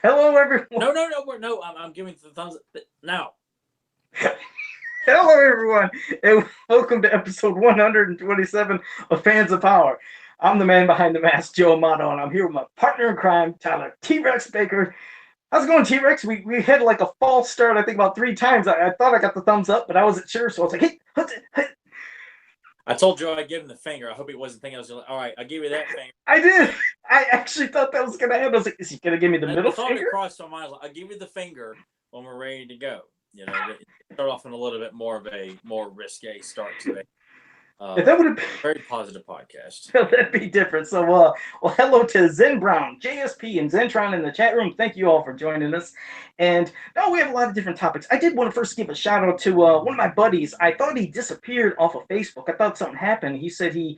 Hello, everyone. No. I'm giving the thumbs up now. Hello, everyone, and welcome to episode 127 of Fans of Power. I'm the man behind the mask, Joe Amato, and I'm here with my partner in crime, Tyler T-Rex Baker. How's it going, T-Rex? We had like a false start, I think, about three times. I thought I got the thumbs up, but I wasn't sure, so I was like, hey, hey. I told Joe I'd give him the finger. I hope he wasn't thinking I was going to. All right, I'll give you that finger. I did. I actually thought that was going to happen. I was like, is he going to give me the The middle thought finger? crossed my mind. I'll give you the finger when we're ready to go. Start off in a little bit more of a more risque start to If that would have been very positive podcast. that'd be different. So, well, hello to Zen Brown, JSP, and Zentron in the chat room. Thank you all for joining us. And now we have a lot of different topics. I did want to first give a shout out to one of my buddies. I thought he disappeared off of Facebook. I thought something happened. He said he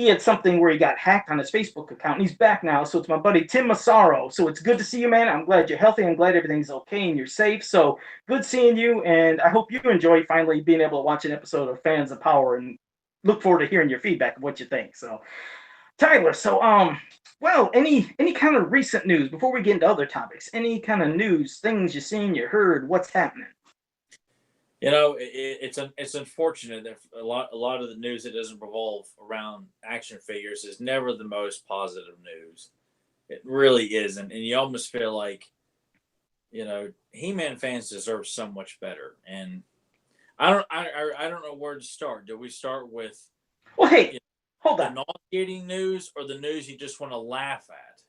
had something where he got hacked on his Facebook account, and he's back now. So it's my buddy Tim Massaro. So it's good to see you, man. I'm glad you're healthy. I'm glad everything's okay and you're safe. So good seeing you, and I hope you enjoy finally being able to watch an episode of Fans of Power and look forward to hearing your feedback of what you think. So, Tyler, well, any kind of recent news before we get into other topics? Any kind of news, things you seen, you heard, what's happening? It's unfortunate that a lot of the news that doesn't revolve around action figures is never the most positive news. It really isn't, and you almost feel like, He-Man fans deserve so much better. And I don't know where to start. Do we start with Well, hey, hold on. the nauseating news or the news you just want to laugh at?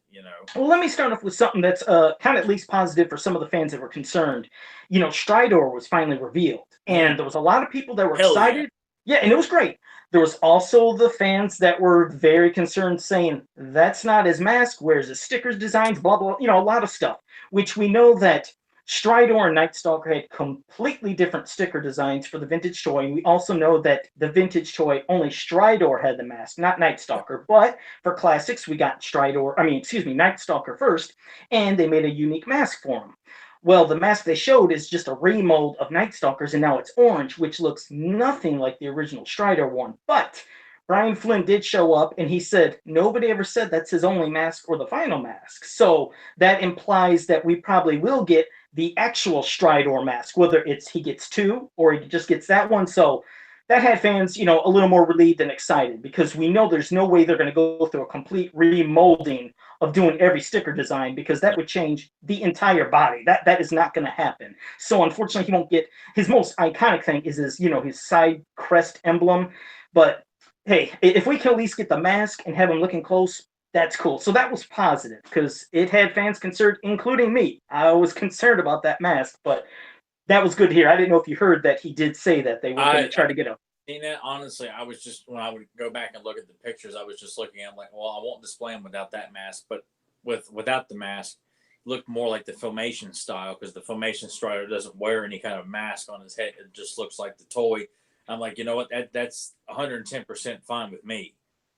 Well, let me start off with something that's kind of at least positive for some of the fans that were concerned. Stridor was finally revealed, and there was a lot of people that were excited. Yeah, and it was great. There was also the fans that were very concerned, saying that's not his mask. Where's his stickers, designs, blah blah. A lot of stuff, which we know that Stridor and Night Stalker had completely different sticker designs for the vintage toy. And we also know that the vintage toy only Stridor had the mask, not Night Stalker. But for classics, we got Night Stalker first, and they made a unique mask for him. Well, the mask they showed is just a remold of Night Stalkers, and now it's orange, which looks nothing like the original Stridor one. But Brian Flynn did show up, and he said nobody ever said that's his only mask or the final mask. So that implies that we probably will get the actual Stridor mask, whether it's he gets two or he just gets that one. So that had fans, a little more relieved and excited, because we know there's no way they're going to go through a complete remolding of doing every sticker design, because that would change the entire body. That is not going to happen. So unfortunately, he won't get his most iconic thing is his side crest emblem. But hey, if we can at least get the mask and have him looking close, that's cool. So that was positive, because it had fans concerned, including me. I was concerned about that mask, but that was good to hear. I didn't know if you heard that he did say that they were going to try to get him. That honestly, I was just, when I would go back and look at the pictures, I was just looking at like, well, I won't display him without that mask, but without the mask, it looked more like the Filmation style, because the Filmation Strider doesn't wear any kind of mask on his head. It just looks like the toy. I'm like, you know what, that's 110% fine with me.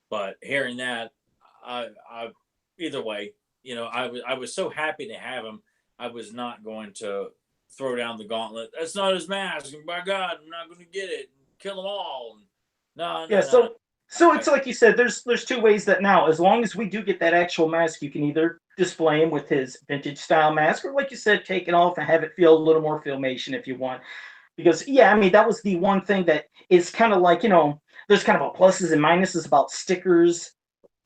But hearing that, I either way, I was so happy to have him. I was not going to throw down the gauntlet. That's not his mask. And by God, I'm not going to get it. Kill them all. No. Yeah. So it's like you said. There's two ways that now, as long as we do get that actual mask, you can either display him with his vintage style mask, or like you said, take it off and have it feel a little more Filmation if you want. Because that was the one thing that is kind of like, there's kind of a pluses and minuses about stickers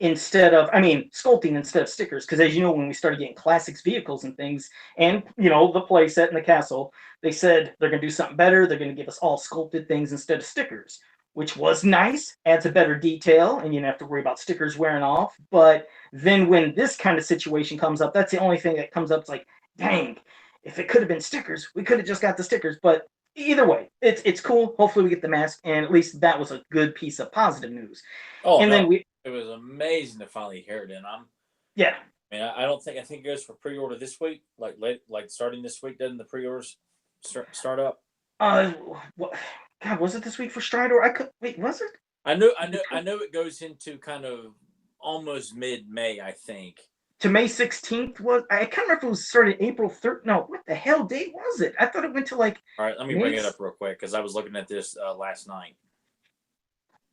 sculpting instead of stickers. Because as you know, when we started getting classics vehicles and things, and the play set and the castle, they said they're going to do something better. They're going to give us all sculpted things instead of stickers, which was nice, adds a better detail, and you don't have to worry about stickers wearing off. But then when this kind of situation comes up, that's the only thing that comes up. It's like, dang, if it could have been stickers, we could have just got the stickers. But either way, it's cool. Hopefully we get the mask, and at least that was a good piece of positive news. Then it was amazing to finally hear it. And yeah. I think it goes for pre-order this week, like starting this week. Doesn't the pre-orders start up? God, was it this week for Stridor? Was it? I know it goes into kind of almost mid-May, I think. To May 16th I can't remember if it was started April 3rd. No, what the hell date was it? I thought it went to like. All right, let me bring it up real quick, because I was looking at this last night.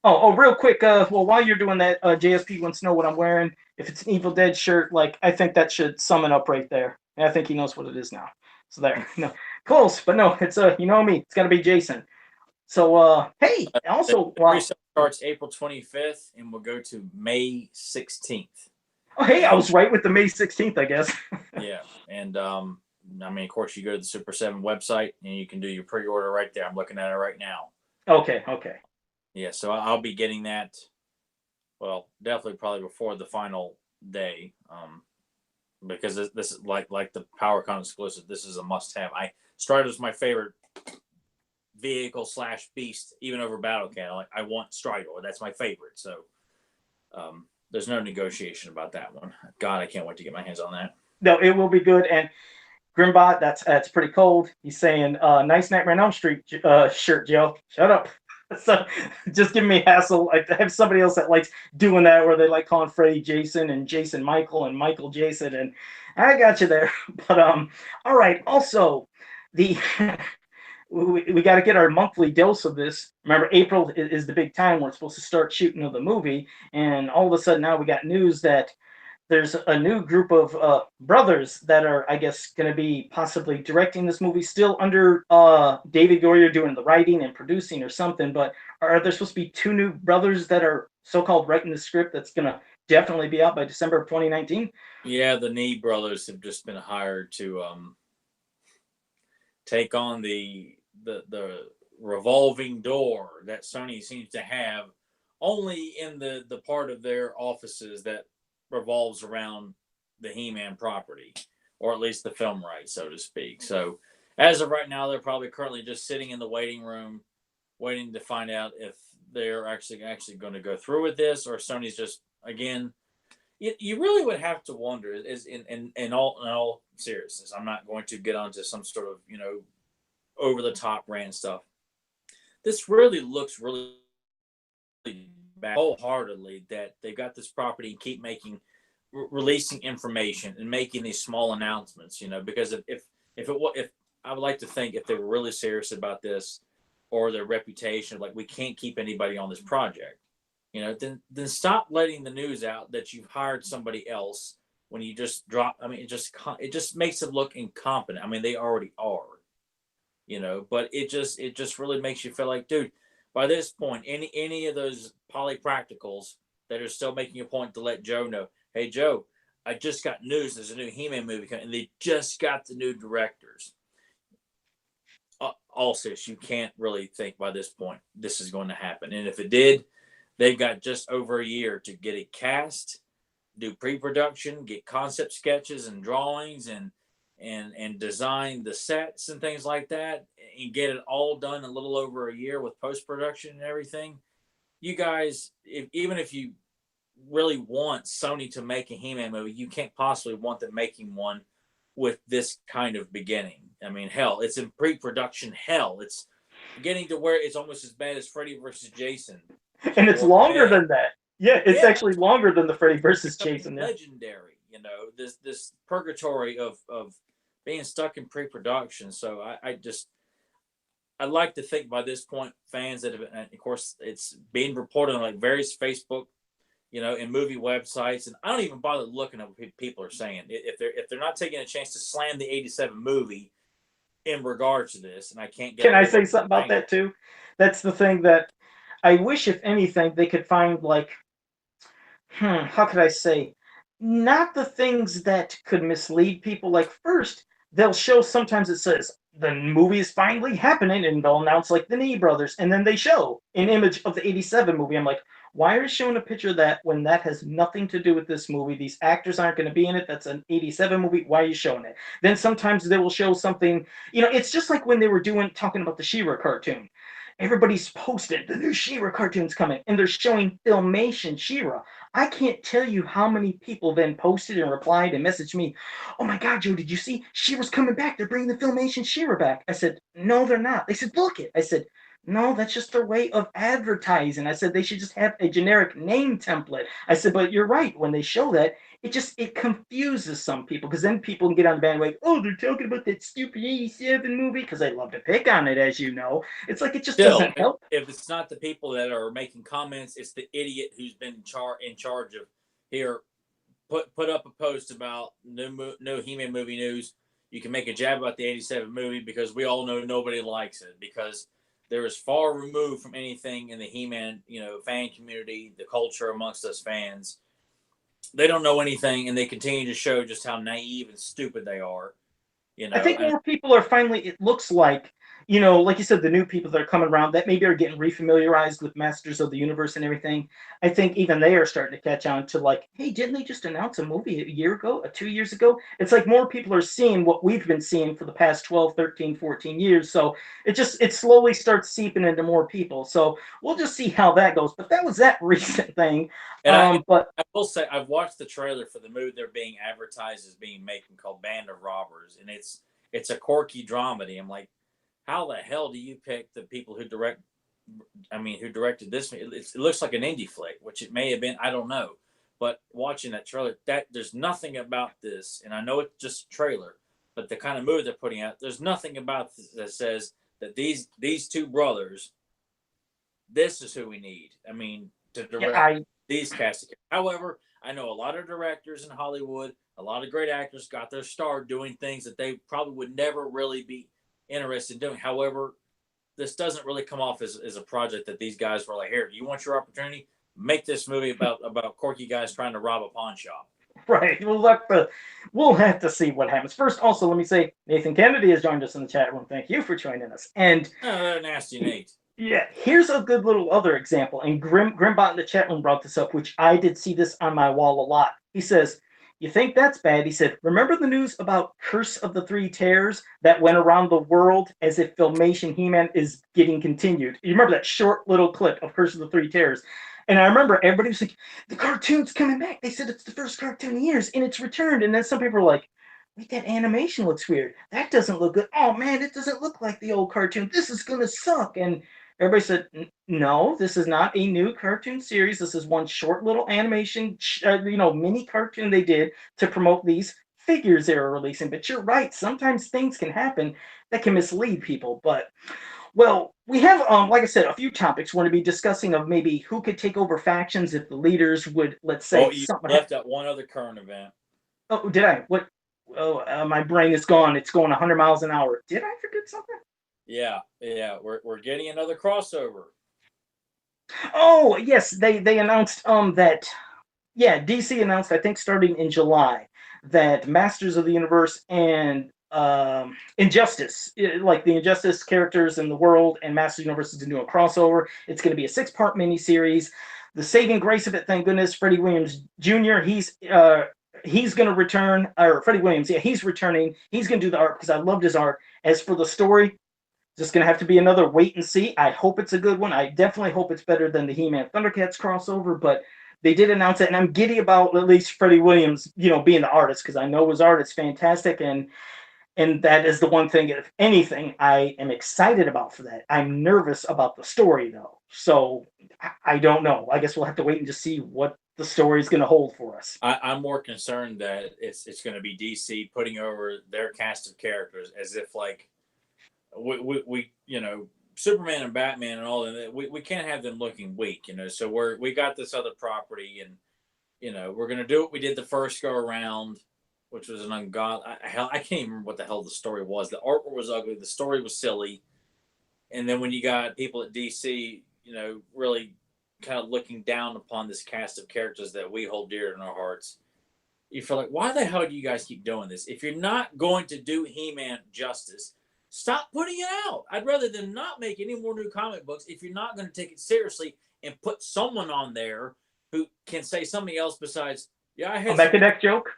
Real quick. Well, while you're doing that, JSP wants to know what I'm wearing. If it's an Evil Dead shirt, I think that should sum it up right there. I think he knows what it is now. So there, no, close, but no, it's you know me, it's got to be Jason. So hey, also, the pre-sale starts April 25th and will go to May 16th. Oh, hey, I was right with the May 16th, I guess. Yeah, and I mean, of course, you go to the Super 7 website and you can do your pre-order right there. I'm looking at it right now. Okay. Yeah, so I'll be getting that. Well, definitely probably before the final day, because this is like the PowerCon exclusive. This is a must-have. Strider is my favorite vehicle / beast, even over Battle Cat. Like, I want Strider. That's my favorite. So there's no negotiation about that one. God, I can't wait to get my hands on that. No, it will be good. And Grimbot, that's pretty cold. He's saying, "Nice Nightmare on Elm Street shirt, Joe. Shut up." So just give me hassle. I have somebody else that likes doing that, where they like calling Freddy Jason and Jason Michael and Michael Jason, and I got you there. But all right. Also, the we got to get our monthly dose of this. Remember, April is the big time we're supposed to start shooting of the movie, and all of a sudden now we got news that there's a new group of brothers that are, I guess, going to be possibly directing this movie, still under David Goyer doing the writing and producing or something. But are there supposed to be 2 new brothers that are so-called writing the script that's going to definitely be out by December of 2019? Yeah, the Nee brothers have just been hired to take on the revolving door that Sony seems to have only in the part of their offices that revolves around the He-Man property, or at least the film rights, so to speak. So as of right now, they're probably currently just sitting in the waiting room, waiting to find out if they're actually going to go through with this, or Sony's just, again, you really would have to wonder, is in all seriousness, I'm not going to get onto some sort of, over the top rant stuff. This really looks really bad wholeheartedly that they've got this property and keep releasing information and making these small announcements, because if I would like to think if they were really serious about this, or their reputation, like, we can't keep anybody on this project, then stop letting the news out that you've hired somebody else when you just drop. I mean, it just makes it look incompetent. I mean, they already are, but it just really makes you feel like, dude, by this point, any of those polypracticals that are still making a point to let Joe know, hey, Joe, I just got news. There's a new He-Man movie coming, and they just got the new directors. Also, you can't really think by this point this is going to happen. And if it did, they've got just over a year to get it cast, do pre-production, get concept sketches and drawings, and design the sets and things like that, and get it all done in a little over a year with post-production and everything. You guys, even if you really want Sony to make a He-Man movie, you can't possibly want them making one with this kind of beginning. I mean, hell, it's in pre-production hell. It's getting to where it's almost as bad as Freddy versus Jason. And it's longer than that. Yeah, it's actually longer than the Freddy versus Jason. Legendary, this purgatory of being stuck in pre-production. So I'd like to think by this point, fans that have, and of course, it's being reported on like various Facebook, and movie websites, and I don't even bother looking at what people are saying. If they're not taking a chance to slam the '87 movie in regards to this, and I can't get. Can I say something about that too? That's the thing that I wish, if anything, they could find, like, how could I say, not the things that could mislead people. Like, first, they'll show, sometimes it says the movie is finally happening, and they'll announce like the Nee brothers, and then they show an image of the '87 movie. I'm like, why are you showing a picture of that when that has nothing to do with this movie? These actors aren't going to be in it. That's an '87 movie. Why are you showing it? Then sometimes they will show something, it's just like when they were talking about the Shira cartoon. Everybody's posted the new Shira cartoon's coming, and they're showing Filmation Shira. I can't tell you how many people then posted and replied and messaged me, "Oh my God, Joe, did you see Shira's coming back? They're bringing the Filmation Shira back." I said, "No, they're not." They said, "Look it." I said, "No, that's just their way of advertising." I said, "They should just have a generic name template." I said, "But you're right. When they show that, it confuses some people, because then people can get on the bandwagon. Oh, they're talking about that stupid '87 movie," because I love to pick on it, as you know. It's like it just doesn't help. If it's not the people that are making comments, it's the idiot who's been in charge of here put up a post about no He-Man movie news. You can make a jab about the 87 movie because we all know nobody likes it because they're as far removed from anything in the He-Man, fan community, the culture amongst us fans. They don't know anything, and they continue to show just how naive and stupid they are. I think more people are finally, it looks like, like you said, the new people that are coming around that maybe are getting refamiliarized with Masters of the Universe and everything. I think even they are starting to catch on to like, hey, didn't they just announce a movie a year ago, 2 years ago? It's like more people are seeing what we've been seeing for the past 12, 13, 14 years. So it slowly starts seeping into more people. So we'll just see how that goes. But that was that recent thing. And but I will say, I've watched the trailer for the movie they're being advertised as being making called Band of Robbers, and it's a quirky dramedy. I'm like, how the hell do you pick the people who directed this? It looks like an indie flick, which it may have been. I don't know. But watching that trailer, there's nothing about this, and I know it's just a trailer, but the kind of movie they're putting out, there's nothing about this that says that these two brothers, this is who we need. I mean, to direct these cast. However, I know a lot of directors in Hollywood, a lot of great actors got their start doing things that they probably would never really be interested in doing. However, this doesn't really come off as a project that these guys were like, here, do you want your opportunity? Make this movie about quirky guys trying to rob a pawn shop. Right. We'll have to see what happens. First, also, let me say, Nathan Kennedy has joined us in the chat room. Thank you for joining us. And nasty Nate. Yeah, here's a good little other example. And Grimbot in the chat room brought this up, which I did see this on my wall a lot. He says, you think that's bad? He said, remember the news about Curse of the Three Tears that went around the world as if Filmation He-Man is getting continued? You remember that short little clip of Curse of the Three Tears? And I remember everybody was like, the cartoon's coming back. They said it's the first cartoon in years, and it's returned. And then some people were like, wait, that animation looks weird. That doesn't look good. Oh, man, it doesn't look like the old cartoon. This is going to suck. And everybody said, no, this is not a new cartoon series. This is one short little animation, mini cartoon they did to promote these figures they were releasing. But you're right. Sometimes things can happen that can mislead people. But, well, we have, like I said, a few topics we're going to be discussing of maybe who could take over factions if the leaders would, let's say, you left out one other current event. Oh, did I? What? Oh, my brain is gone. It's going 100 miles an hour. Did I forget something? Yeah. We're getting another crossover. Oh, yes, they announced that DC announced, I think starting in July, that Masters of the Universe and Injustice, like the Injustice characters in the world and Masters of the Universe is doing a crossover. It's going to be a 6-part miniseries. The saving grace of it, thank goodness, Freddie Williams Jr., he's going to return, or Freddie Williams, he's returning. He's going to do the art because I loved his art. As for the story, just going to have to be another wait and see. I hope it's a good one. I definitely hope it's better than the He-Man Thundercats crossover, but they did announce it, and I'm giddy about at least Freddie Williams, being the artist, because I know his art is fantastic, and that is the one thing, if anything, I am excited about for that. I'm nervous about the story, though. So I don't know. I guess we'll have to wait and just see what the story is going to hold for us. I'm more concerned that it's going to be DC putting over their cast of characters as if like we Superman and Batman and all that. We can't have them looking weak, So we got this other property, and we're going to do what we did the first go around, which was an ungodly hell. I can't even remember what the hell the story was. The artwork was ugly. The story was silly. And then when you got people at DC, really kind of looking down upon this cast of characters that we hold dear in our hearts, you feel like, why the hell do you guys keep doing this? If you're not going to do He-Man justice, stop putting it out. I'd rather than not make any more new comic books if you're not going to take it seriously and put someone on there who can say something else besides, yeah, I had a Mechadeck joke.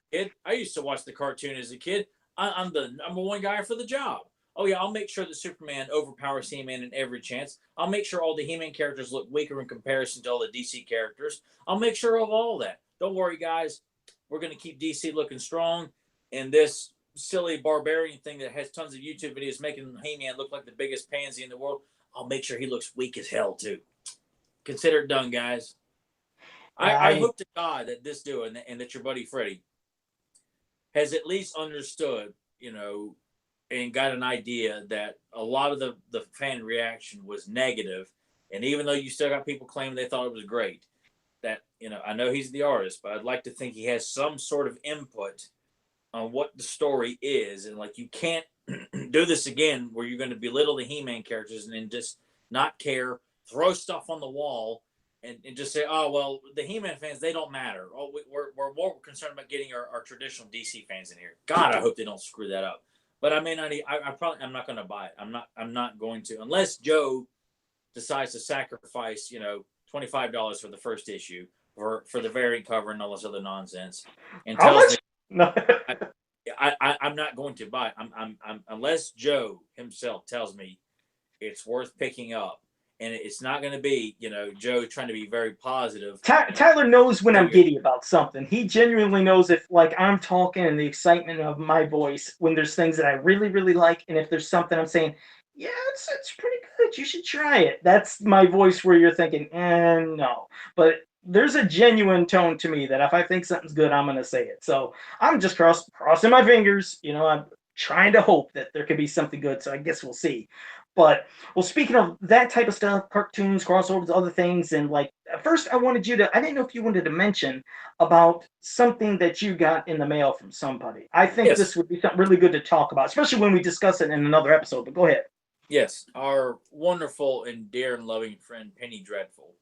I used to watch the cartoon as a kid. I'm the number one guy for the job. Oh, yeah, I'll make sure that Superman overpowers He-Man in every chance. I'll make sure all the He-Man characters look weaker in comparison to all the DC characters. I'll make sure of all that. Don't worry, guys. We're going to keep DC looking strong. And this silly barbarian thing that has tons of YouTube videos making He-Man look like the biggest pansy in the world, I'll make sure he looks weak as hell, too. Consider it done, guys. I hope to God that this dude and that your buddy Freddie has at least understood, and got an idea that a lot of the fan reaction was negative. And even though you still got people claiming they thought it was great, that I know he's the artist, but I'd like to think he has some sort of input on what the story is. And like, you can't do this again where you're going to belittle the He-Man characters and then just not care, throw stuff on the wall, and just say, oh, well, the He-Man fans, they don't matter. Oh, we're more concerned about getting our traditional DC fans in here. God, I hope they don't screw that up. But I may not. I'm not going to buy it. I'm not going to, unless Joe decides to sacrifice, $25 for the first issue for the variant cover and all this other nonsense, and tells me No. I'm not going to buy it. I'm unless Joe himself tells me it's worth picking up. And it's not going to be, Joe trying to be very positive. Tyler knows when I'm giddy about something. He genuinely knows if, like, I'm talking and the excitement of my voice when there's things that I really, really like, and if there's something I'm saying, yeah, it's pretty good. You should try it. That's my voice where you're thinking, no. But there's a genuine tone to me that if I think something's good, I'm going to say it. So I'm just crossing my fingers. I'm trying to hope that there could be something good. So I guess we'll see. But, well, speaking of that type of stuff, cartoons, crossovers, other things, and like, at first I didn't know if you wanted to mention about something that you got in the mail from somebody. I think this would be something really good to talk about, especially when we discuss it in another episode, but go ahead. Yes, our wonderful and dear and loving friend Penny Dreadful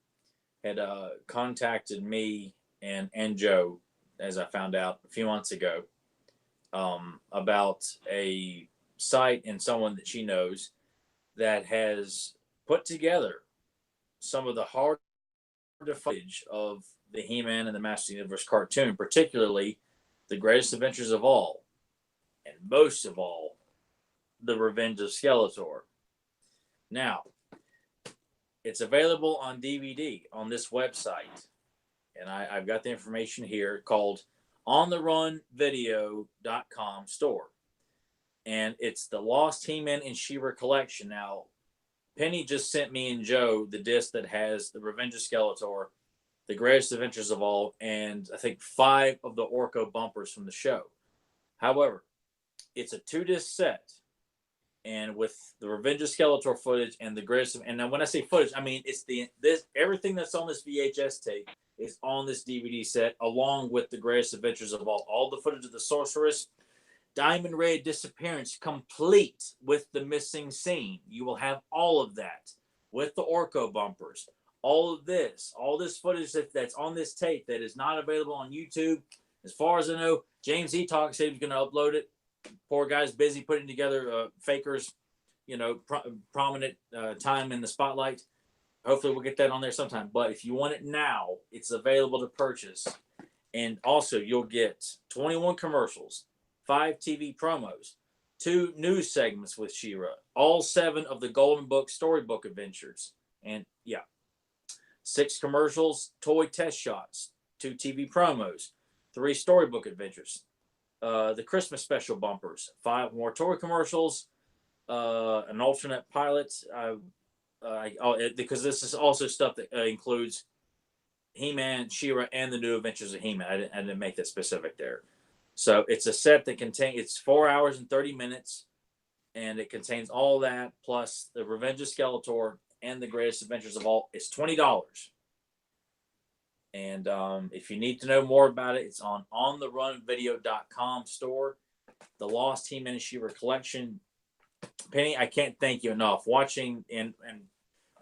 had contacted me and Joe, as I found out a few months ago, about a site and someone that she knows that has put together some of the hard footage of the He-Man and the Master Universe cartoon, particularly The Greatest Adventures of All, and most of all, The Revenge of Skeletor. Now, it's available on DVD on this website, and I've got the information here, called ontherunvideo.com store. And it's the Lost He-Man and Shira collection. Now, Penny just sent me and Joe the disc that has The Revenge of Skeletor, The Greatest Adventures of All, and I think 5 of the Orko bumpers from the show. However, it's a 2-disc set, and with The Revenge of Skeletor footage and the greatest. And now when I say footage, I mean it's everything that's on this VHS tape is on this DVD set, along with The Greatest Adventures of All the footage of the Sorceress Diamond Ray disappearance, complete with the missing scene. You will have all of that with the Orko bumpers. All this footage that's on this tape that is not available on YouTube. As far as I know, James E. Talk said he was going to upload it. Poor guy's busy putting together Faker's, prominent time in the spotlight. Hopefully we'll get that on there sometime. But if you want it now, it's available to purchase. And also you'll get 21 commercials, 5 TV promos, 2 news segments with Shira, all 7 of the Golden Book storybook adventures, and 6 commercials, toy test shots, 2 TV promos, 3 storybook adventures, the Christmas special bumpers, 5 more toy commercials, an alternate pilot, because this is also stuff that includes He-Man, Shira, and the New Adventures of He-Man. I didn't make that specific there. So it's a set that it's 4 hours and 30 minutes, and it contains all that, plus The Revenge of Skeletor and The Greatest Adventures of All. It's $20. And if you need to know more about it, it's on ontherunvideo.com store. The Lost He-Man and Shira collection. Penny, I can't thank you enough. Watching, and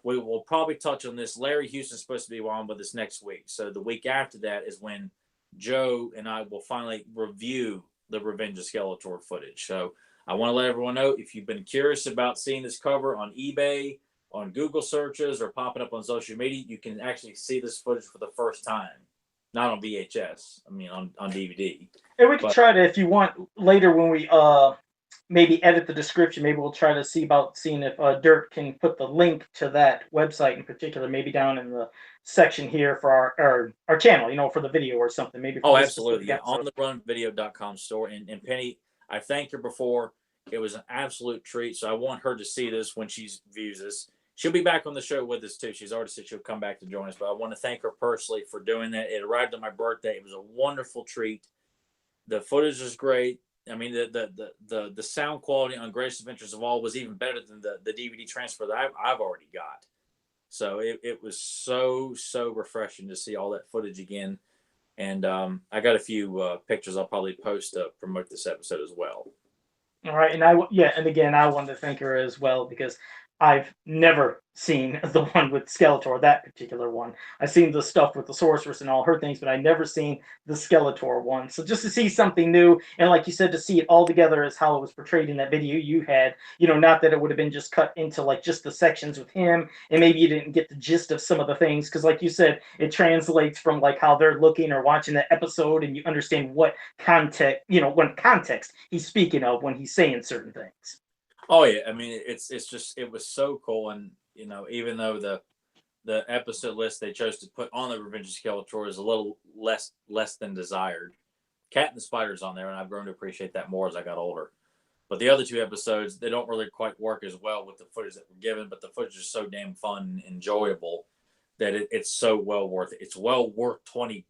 we will probably touch on this. Larry Houston's supposed to be on with us next week. So the week after that is when Joe and I will finally review the Revenge of Skeletor footage. So I want to let everyone know, if you've been curious about seeing this cover on eBay, on Google searches, or popping up on social media, you can actually see this footage for the first time. Not on VHS, I mean on DVD. And we can try to, if you want, later when we maybe edit the description, maybe we'll try to see about seeing if Dirk can put the link to that website in particular, maybe down in the section here for our channel, for the video or something. Maybe. Absolutely. Yeah, on the runvideo.com store. And Penny, I thanked her before. It was an absolute treat. So I want her to see this when she views this. She'll be back on the show with us too. She's already said she'll come back to join us, but I want to thank her personally for doing that. It arrived on my birthday. It was a wonderful treat. The footage is great. I mean, the sound quality on Greatest Adventures of All was even better than the DVD transfer that I've already got. So it was so refreshing to see all that footage again. And I got a few pictures I'll probably post to promote this episode as well. All right, and and again, I wanted to thank her as well because I've never seen the one with Skeletor, that particular one. I've seen the stuff with the sorceress and all her things, but I never seen the Skeletor one. So just to see something new, and like you said, to see it all together as how it was portrayed in that video you had, not that it would have been just cut into like just the sections with him, and maybe you didn't get the gist of some of the things, because like you said, it translates from like how they're looking or watching the episode, and you understand what context, what context he's speaking of when he's saying certain things. Oh yeah, I mean it's just it was so cool, and even though the episode list they chose to put on the Revenge of Skeletor is a little less than desired. Cat and the Spider's on there, and I've grown to appreciate that more as I got older. But the other two episodes, they don't really quite work as well with the footage that we're given, but the footage is so damn fun and enjoyable that it's so well worth it. It's well worth $20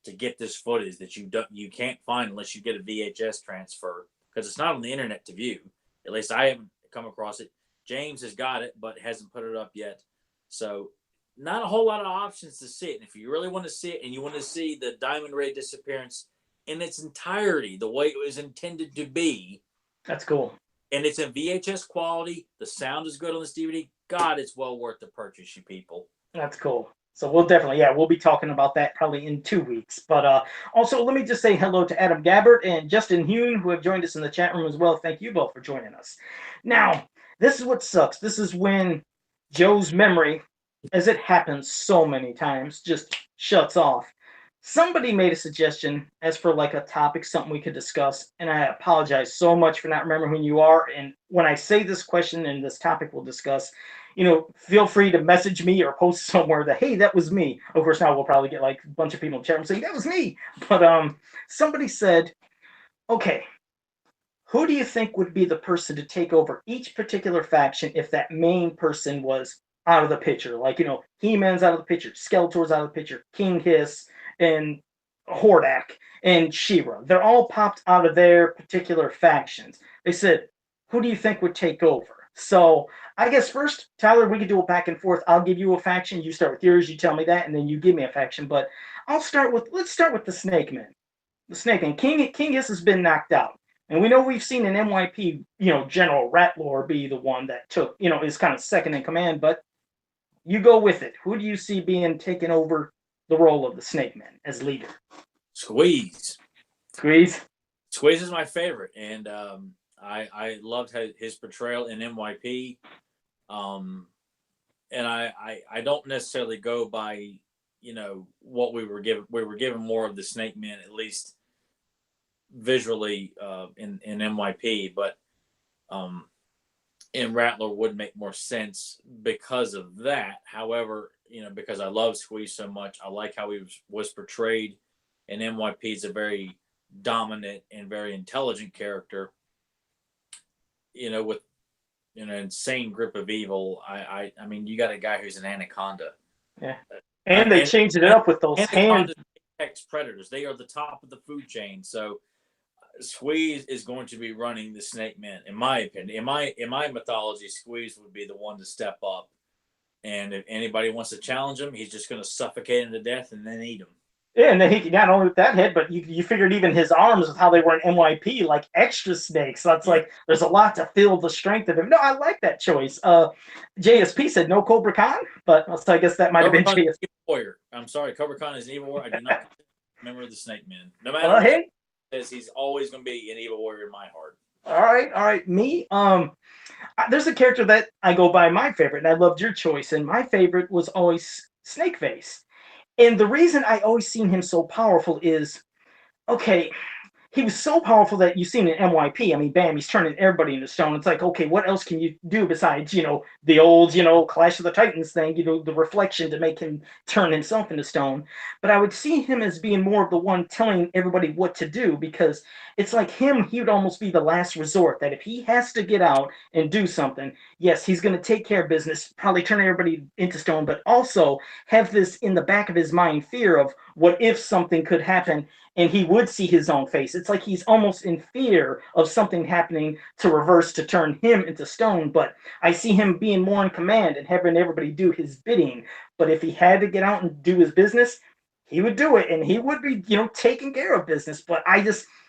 to get this footage that you can't find unless you get a VHS transfer, because it's not on the internet to view. At least I haven't come across it. James has got it, but hasn't put it up yet. So not a whole lot of options to see it. And if you really want to see it and you want to see the Diamond Ray disappearance in its entirety, the way it was intended to be. That's cool. And it's in VHS quality. The sound is good on this DVD. God, it's well worth the purchase, you people. That's cool. So we'll definitely, we'll be talking about that probably in 2 weeks. But also, let me just say hello to Adam Gabbert and Justin Hune, who have joined us in the chat room as well. Thank you both for joining us. Now, this is what sucks. This is when Joe's memory, as it happens so many times, just shuts off. Somebody made a suggestion as for like a topic, something we could discuss, and I apologize so much for not remembering who you are. And when I say this question and this topic we'll discuss, feel free to message me or post somewhere that, hey, that was me. Of course, now we'll probably get like a bunch of people in the chat room saying, that was me. But somebody said, okay, who do you think would be the person to take over each particular faction if that main person was out of the picture? Like, He-Man's out of the picture, Skeletor's out of the picture, King Hiss, and Hordak, and Shira. They're all popped out of their particular factions. They said, who do you think would take over? So I guess first, Tyler, we could do a back and forth. I'll give you a faction. You start with yours. You tell me that, and then you give me a faction. But let's start with the Snake Man. The Snake Man. King Hiss has been knocked out. And we know we've seen an NYP, General Ratlor be the one that took, is kind of second in command. But you go with it. Who do you see being taken over the role of the Snake Man as leader? Squeeze. Squeeze is my favorite. And I loved his portrayal in NYP. And I don't necessarily go by, what we were given. We were given more of the Snake Man, at least visually, in NYP, but in Rattler would make more sense because of that. However, because I love Squeeze so much, I like how he was portrayed in NYP as a very dominant and very intelligent character, with an insane grip of evil. I mean, you got a guy who's an anaconda. Yeah. And they changed it up with those hands. Predators. They are the top of the food chain. So Squeeze is going to be running the Snake Man, in my opinion. In my mythology, Squeeze would be the one to step up. And if anybody wants to challenge him, he's just going to suffocate him to death and then eat him. Yeah, and then he not only with that head, but you figured even his arms with how they were in NYP, like extra snakes. So that's like there's a lot to fill the strength of him. No, I like that choice. JSP said no Cobra Khan, but so I guess that might have been JSP. Warrior. I'm sorry, Cobra Khan is an evil warrior. I do not remember the Snake Man. No matter what he says, he's always going to be an evil warrior in my heart. All right. Me, there's a character that I go by my favorite, and I loved your choice. And my favorite was always Snakeface. And the reason I always seen him so powerful is, okay, he was so powerful that you've seen in NYP. I mean, bam, he's turning everybody into stone. It's like, okay, what else can you do besides, the old, Clash of the Titans thing, the reflection to make him turn himself into stone. But I would see him as being more of the one telling everybody what to do, because it's like he would almost be the last resort, that if he has to get out and do something, yes, he's going to take care of business, probably turn everybody into stone, but also have this in the back of his mind, fear of what if something could happen and he would see his own face. It's like he's almost in fear of something happening to reverse to turn him into stone. But I see him being more in command and having everybody do his bidding. But if he had to get out and do his business, he would do it, and he would be, taking care of business. But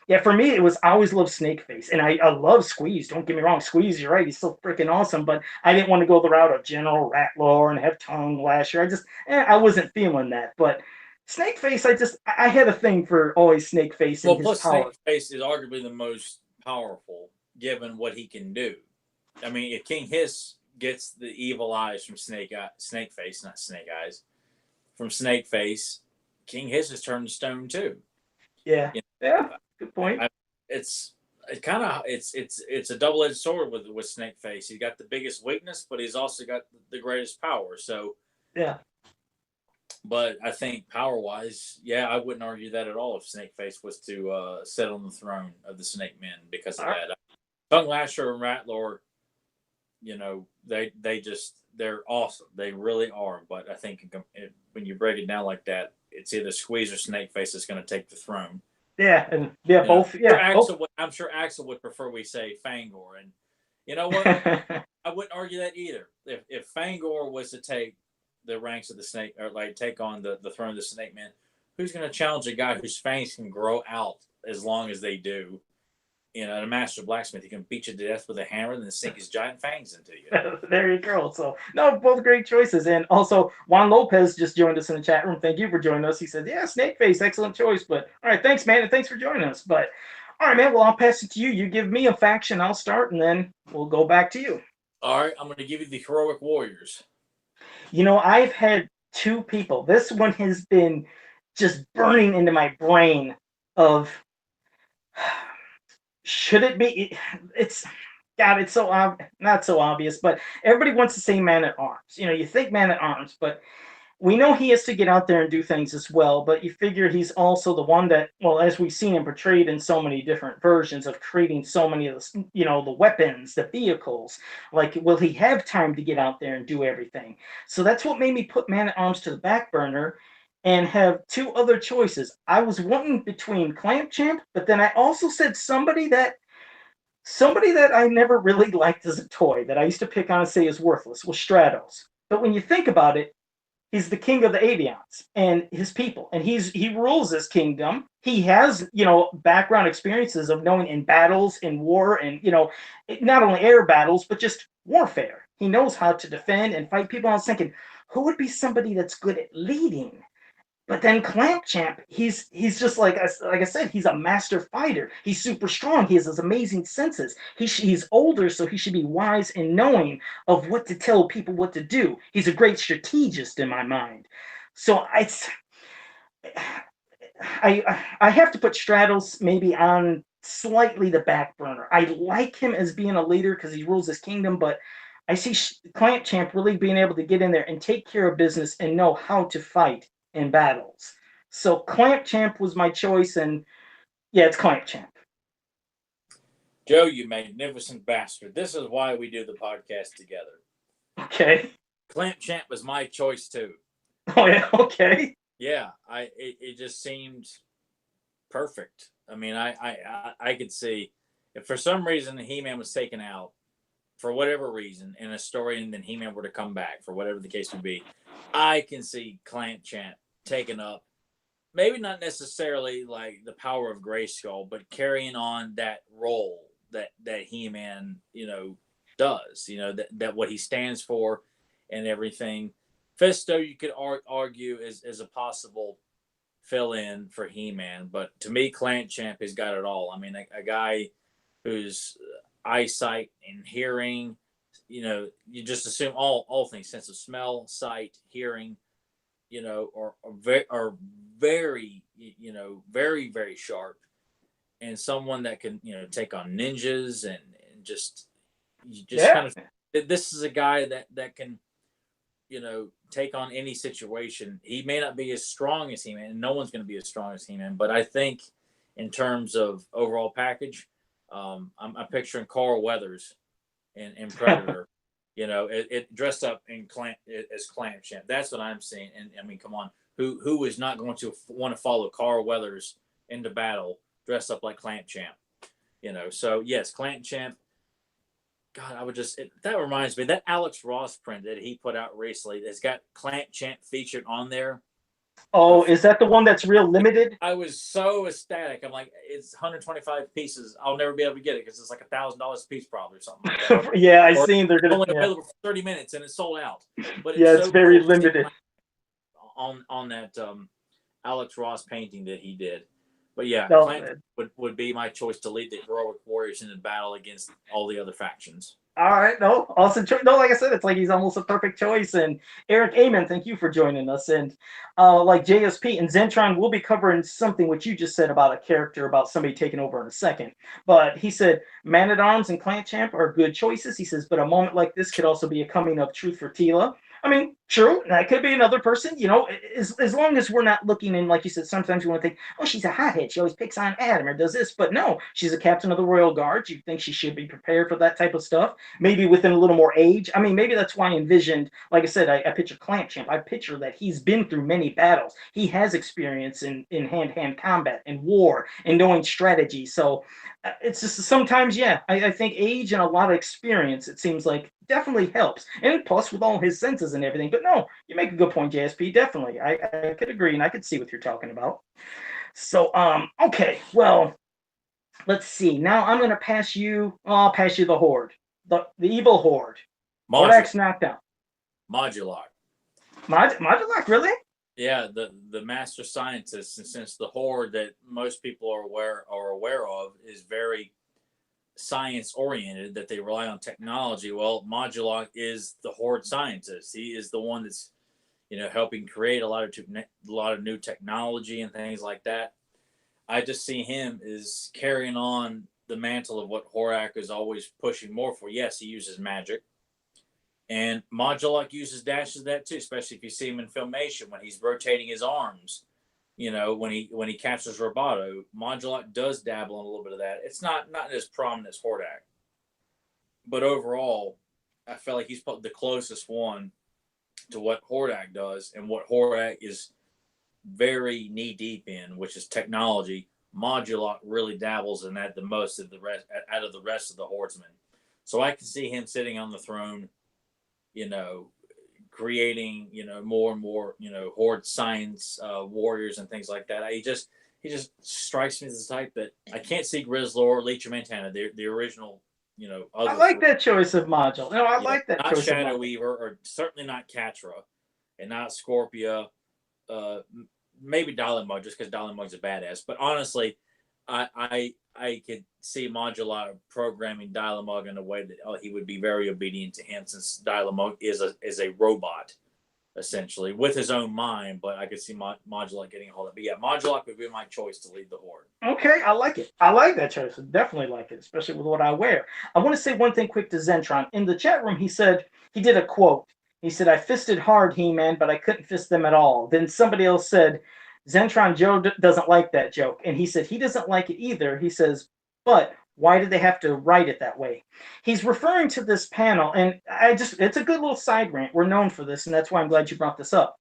yeah, for me, it was I always loved Snakeface, and I love Squeeze. Don't get me wrong, Squeeze, you're right, he's so freaking awesome. But I didn't want to go the route of General Rattler and have Tongue Lasher. I wasn't feeling that. But Snakeface, I had a thing for always Snakeface and his plus power. Snakeface is arguably the most powerful, given what he can do. I mean, if King Hiss gets the evil eyes from Snakeface, not Snake Eyes, from Snakeface, King Hiss is turned to stone too. Yeah, yeah, good point. It's a double-edged sword with Snakeface. He's got the biggest weakness, but he's also got the greatest power. So yeah. But I think power-wise, yeah, I wouldn't argue that at all if Snakeface was to sit on the throne of the Snake Men because of that. Tongue Lasher and Rattler, they're awesome. They really are. But I think when you break it down like that, it's either Squeeze or Snakeface that's going to take the throne. Yeah, and both. I'm sure Axel would prefer we say Fangor, and you know what? I wouldn't argue that either. If Fangor was to take the ranks of the Snake, or like take on the throne of the Snake Men, who's going to challenge a guy whose fangs can grow out as long as they do? A master blacksmith, he can beat you to death with a hammer and then sink his giant fangs into you. There you go. So, no, both great choices. And also, Juan Lopez just joined us in the chat room. Thank you for joining us. He said, yeah, Snakeface, excellent choice. But, all right, thanks, man, and thanks for joining us. But, all right, man, well, I'll pass it to you. You give me a faction, I'll start, and then we'll go back to you. All right, I'm going to give you the Heroic Warriors. I've had two people. This one has been just burning into my brain of... Should it be? It's so not so obvious, but everybody wants to say Man at Arms. You think Man at Arms, but we know he has to get out there and do things as well. But you figure he's also the one that, well, as we've seen him portrayed in so many different versions of creating so many of the, the weapons, the vehicles. Like, will he have time to get out there and do everything? So that's what made me put Man at Arms to the back burner and have two other choices. I was wanting between Clamp Champ, but then I also said somebody that I never really liked as a toy, that I used to pick on and say is worthless, was Stratos. But when you think about it, he's the king of the Avians and his people, and he rules this kingdom. He has, background experiences of knowing in battles, in war, and, not only air battles, but just warfare. He knows how to defend and fight people. I was thinking, who would be somebody that's good at leading? But then Clamp Champ, he's just like I said, he's a master fighter. He's super strong. He has his amazing senses. He's older, so he should be wise and knowing of what to tell people what to do. He's a great strategist in my mind. So I have to put Stratos maybe on slightly the back burner. I like him as being a leader because he rules his kingdom, but I see Clamp Champ really being able to get in there and take care of business and know how to fight in battles. So Clamp Champ was my choice, and yeah, it's Clamp Champ. Joe, you magnificent bastard. This is why we do the podcast together. Okay. Clamp Champ was my choice too. Oh yeah, okay. Yeah, it just seemed perfect. I mean, I could see if for some reason He-Man was taken out, for whatever reason, in a story, and then He-Man were to come back, for whatever the case would be, I can see Clamp Champ taken up, maybe not necessarily like the power of Grayskull, but carrying on that role that He-Man, does, that what he stands for and everything. Fisto, you could argue is a possible fill-in for He-Man, but to me, Clamp Champ has got it all. I mean, a guy whose eyesight and hearing, you just assume all things, sense of smell, sight, hearing, are very, very, very sharp, and someone that can, take on ninjas and just kind of, this is a guy that can, take on any situation. He may not be as strong as He-Man, and no one's going to be as strong as He-Man, but I think in terms of overall package, I'm picturing Carl Weathers in Predator, it dressed up as Clamp Champ. That's what I'm seeing. And I mean, come on, who is not going to want to follow Carl Weathers into battle dress up like Clamp Champ. So yes, Clamp Champ. God, I would that reminds me, that Alex Ross print that he put out recently has got Clamp Champ featured on there. Oh, is that the one that's real limited? I was so ecstatic. I'm like, it's 125 pieces. I'll never be able to get it because it's like $1,000 a piece, probably, or something like that. Yeah, I seen they're only available for 30 minutes and it's sold out. But it's so very cool limited on that Alex Ross painting that he did. But yeah, no, Clamp would be my choice to lead the heroic warriors in the battle against all the other factions. All right, no, awesome choice. No, like I said, it's like he's almost a perfect choice. And Eric Amen, thank you for joining us. And like JSP and Zentron, we'll be covering something which you just said about a character, about somebody taking over in a second. But he said, Man at Arms and Clamp Champ are good choices. He says, but a moment like this could also be a coming of truth for Tila. I mean, true. That could be another person, as long as we're not looking in, like you said, sometimes you want to think, oh, she's a hothead. She always picks on Adam or does this. But no, she's a captain of the Royal Guard. You think she should be prepared for that type of stuff. Maybe within a little more age. I mean, maybe that's why I envisioned, like I said, I picture Clamp Champ. I picture that he's been through many battles. He has experience in hand-to-hand combat and war and knowing strategy. So it's just sometimes, I think age and a lot of experience, it seems like, definitely helps. And plus with all his senses and everything. But no, you make a good point, JSP. Definitely. I could agree and I could see what you're talking about. So, okay, well, let's see. Now I'm going to pass you the Horde. The evil Horde. Hordak's knocked out. Modular. Modular, really? Yeah, the master scientist, and since the Horde that most people are aware of is very science oriented, that they rely on technology. Well, Modular is the Horde scientist. He is the one that's helping create a lot of new technology and things like that. I just see him as carrying on the mantle of what Hordak is always pushing more for. Yes, he uses magic. And Modular uses dashes of that too, especially if you see him in Filmation when he's rotating his arms. When he captures Roboto, Modular does dabble in a little bit of that. It's not as prominent as Hordak. But overall, I feel like he's probably the closest one to what Hordak does and what Hordak is very knee deep in, which is technology. Modular really dabbles in that the most of the rest out of the rest of the Hordsmen. So I can see him sitting on the throne, creating, more and more, Horde science warriors and things like that. He just strikes me as the type that I can't see Grizzlor or Leech or Montana, the original, I like that choice of Module. No, I like that not choice Shadow of Weaver, or certainly not Catra, and not Scorpia. Maybe Dynamog, just because Dynamog's a badass. But honestly, I could see Modular programming Dynamog in a way that he would be very obedient to him, since Dynamog is a robot, essentially, with his own mind. But I could see Modular getting a hold of it. But yeah, Modular would be my choice to lead the Horde. Okay, I like it. I like that choice. I definitely like it, especially with what I wear. I want to say one thing quick to Zentron. In the chat room, he said, he did a quote. He said, I fisted hard, He-Man, but I couldn't fist them at all. Then somebody else said, Zentron Joe doesn't like that joke. And he said he doesn't like it either. He says, but why did they have to write it that way? He's referring to this panel, and it's a good little side rant. We're known for this, and that's why I'm glad you brought this up.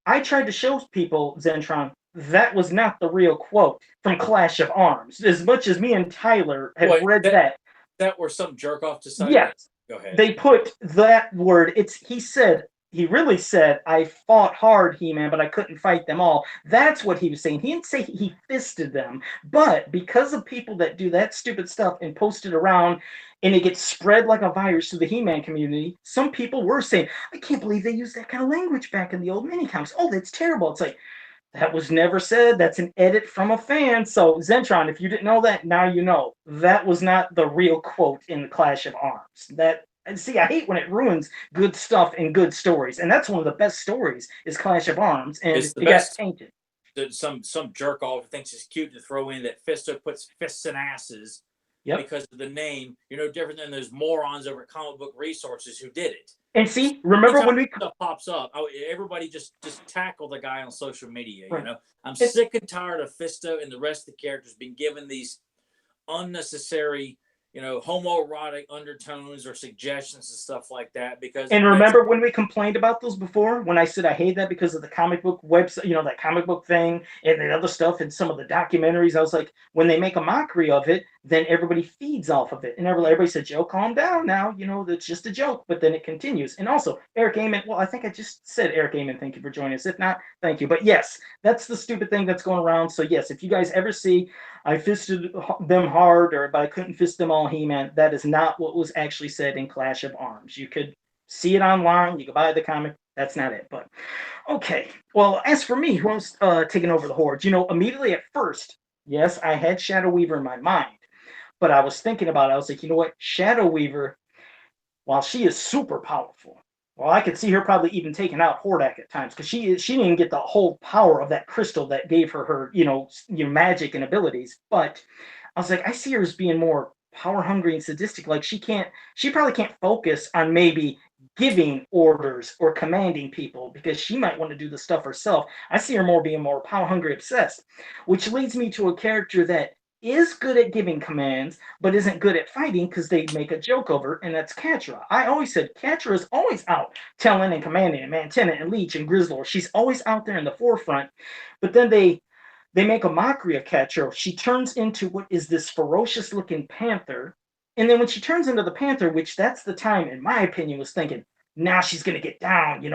I tried to show people, Zentron, that was not the real quote from Clash of Arms. As much as me and Tyler have read that. That were some jerk off decided. Yes. Go ahead. They put that word, he really said, I fought hard, He-Man, but I couldn't fight them all. That's what he was saying. He didn't say he fisted them. But because of people that do that stupid stuff and post it around, and it gets spread like a virus through the He-Man community, some people were saying, I can't believe they used that kind of language back in the old mini-comics. Oh, that's terrible. It's like, that was never said. That's an edit from a fan. So, Zentron, if you didn't know that, now you know. That was not the real quote in the Clash of Arms. See, I hate when it ruins good stuff and good stories. And that's one of the best stories is Clash of Arms. And it got tainted. Some jerk off thinks it's cute to throw in that Fisto puts fists in asses because of the name. You're no different than those morons over at Comic Book Resources who did it. And see, remember when stuff pops up, everybody just tackle the guy on social media. Right. I'm sick and tired of Fisto and the rest of the characters being given these unnecessary homoerotic undertones or suggestions and stuff like that, because And remember when we complained about those before? When I said I hate that because of the comic book website, that comic book thing and the other stuff and some of the documentaries. I was like, when they make a mockery of it, then everybody feeds off of it. And everybody said, Joe, calm down now. That's just a joke. But then it continues. And also, Eric Amen. Well, I think I just said Eric Amen. Thank you for joining us. If not, thank you. But yes, that's the stupid thing that's going around. So yes, if you guys ever see I fisted them hard, but I couldn't fist them all, He-Man, that is not what was actually said in Clash of Arms. You could see it online. You can buy the comic. That's not it. But okay. Well, as for me, who was taking over the Horde? Immediately at first, yes, I had Shadow Weaver in my mind, but I was thinking about it. I was like, you know what? Shadow Weaver, while she is super powerful, well, I could see her probably even taking out Hordak at times because she didn't get the whole power of that crystal that gave her magic and abilities. But I was like, I see her as being more power hungry and sadistic. Like she probably can't focus on maybe giving orders or commanding people because she might want to do the stuff herself. I see her being more power hungry, obsessed, which leads me to a character that is good at giving commands, but isn't good at fighting because they make a joke of her, and that's Catra. I always said Catra is always out telling and commanding, and Mantenna and Leech and Grizzlor. She's always out there in the forefront, but then they make a mockery of Catra. She turns into what is this ferocious looking panther, and then when she turns into the panther, which that's the time, in my opinion, was thinking, now she's going to get down,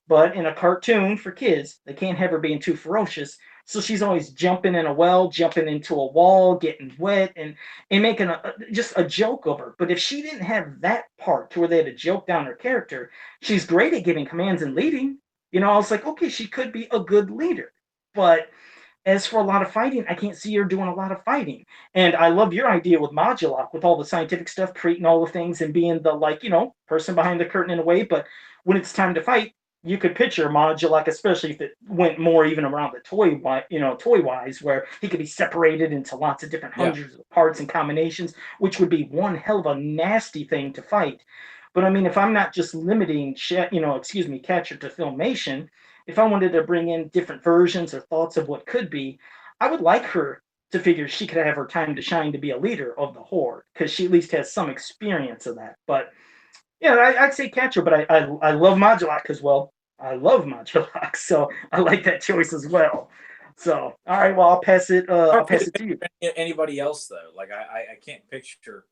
but in a cartoon for kids, they can't have her being too ferocious. So she's always jumping in a well, jumping into a wall, getting wet, and making just a joke of her. But if she didn't have that part to where they had to joke down her character, she's great at giving commands and leading. I was like, okay, she could be a good leader. But as for a lot of fighting, I can't see her doing a lot of fighting. And I love your idea with Modular, with all the scientific stuff, creating all the things and being the, person behind the curtain in a way. But when it's time to fight, you could picture Modular, especially if it went more even around the toy-wise, where he could be separated into lots of different hundreds of parts and combinations, which would be one hell of a nasty thing to fight. But I mean, if I'm not just limiting, Catcher to Filmation, if I wanted to bring in different versions or thoughts of what could be, I would like her to figure she could have her time to shine to be a leader of the Horde, because she at least has some experience of that. But yeah, I'd say Catcher, but I love Modulok as well. I love Modulok, so I like that choice as well. So, all right, well, I'll pass it to you. Anybody else though? Like I can't picture,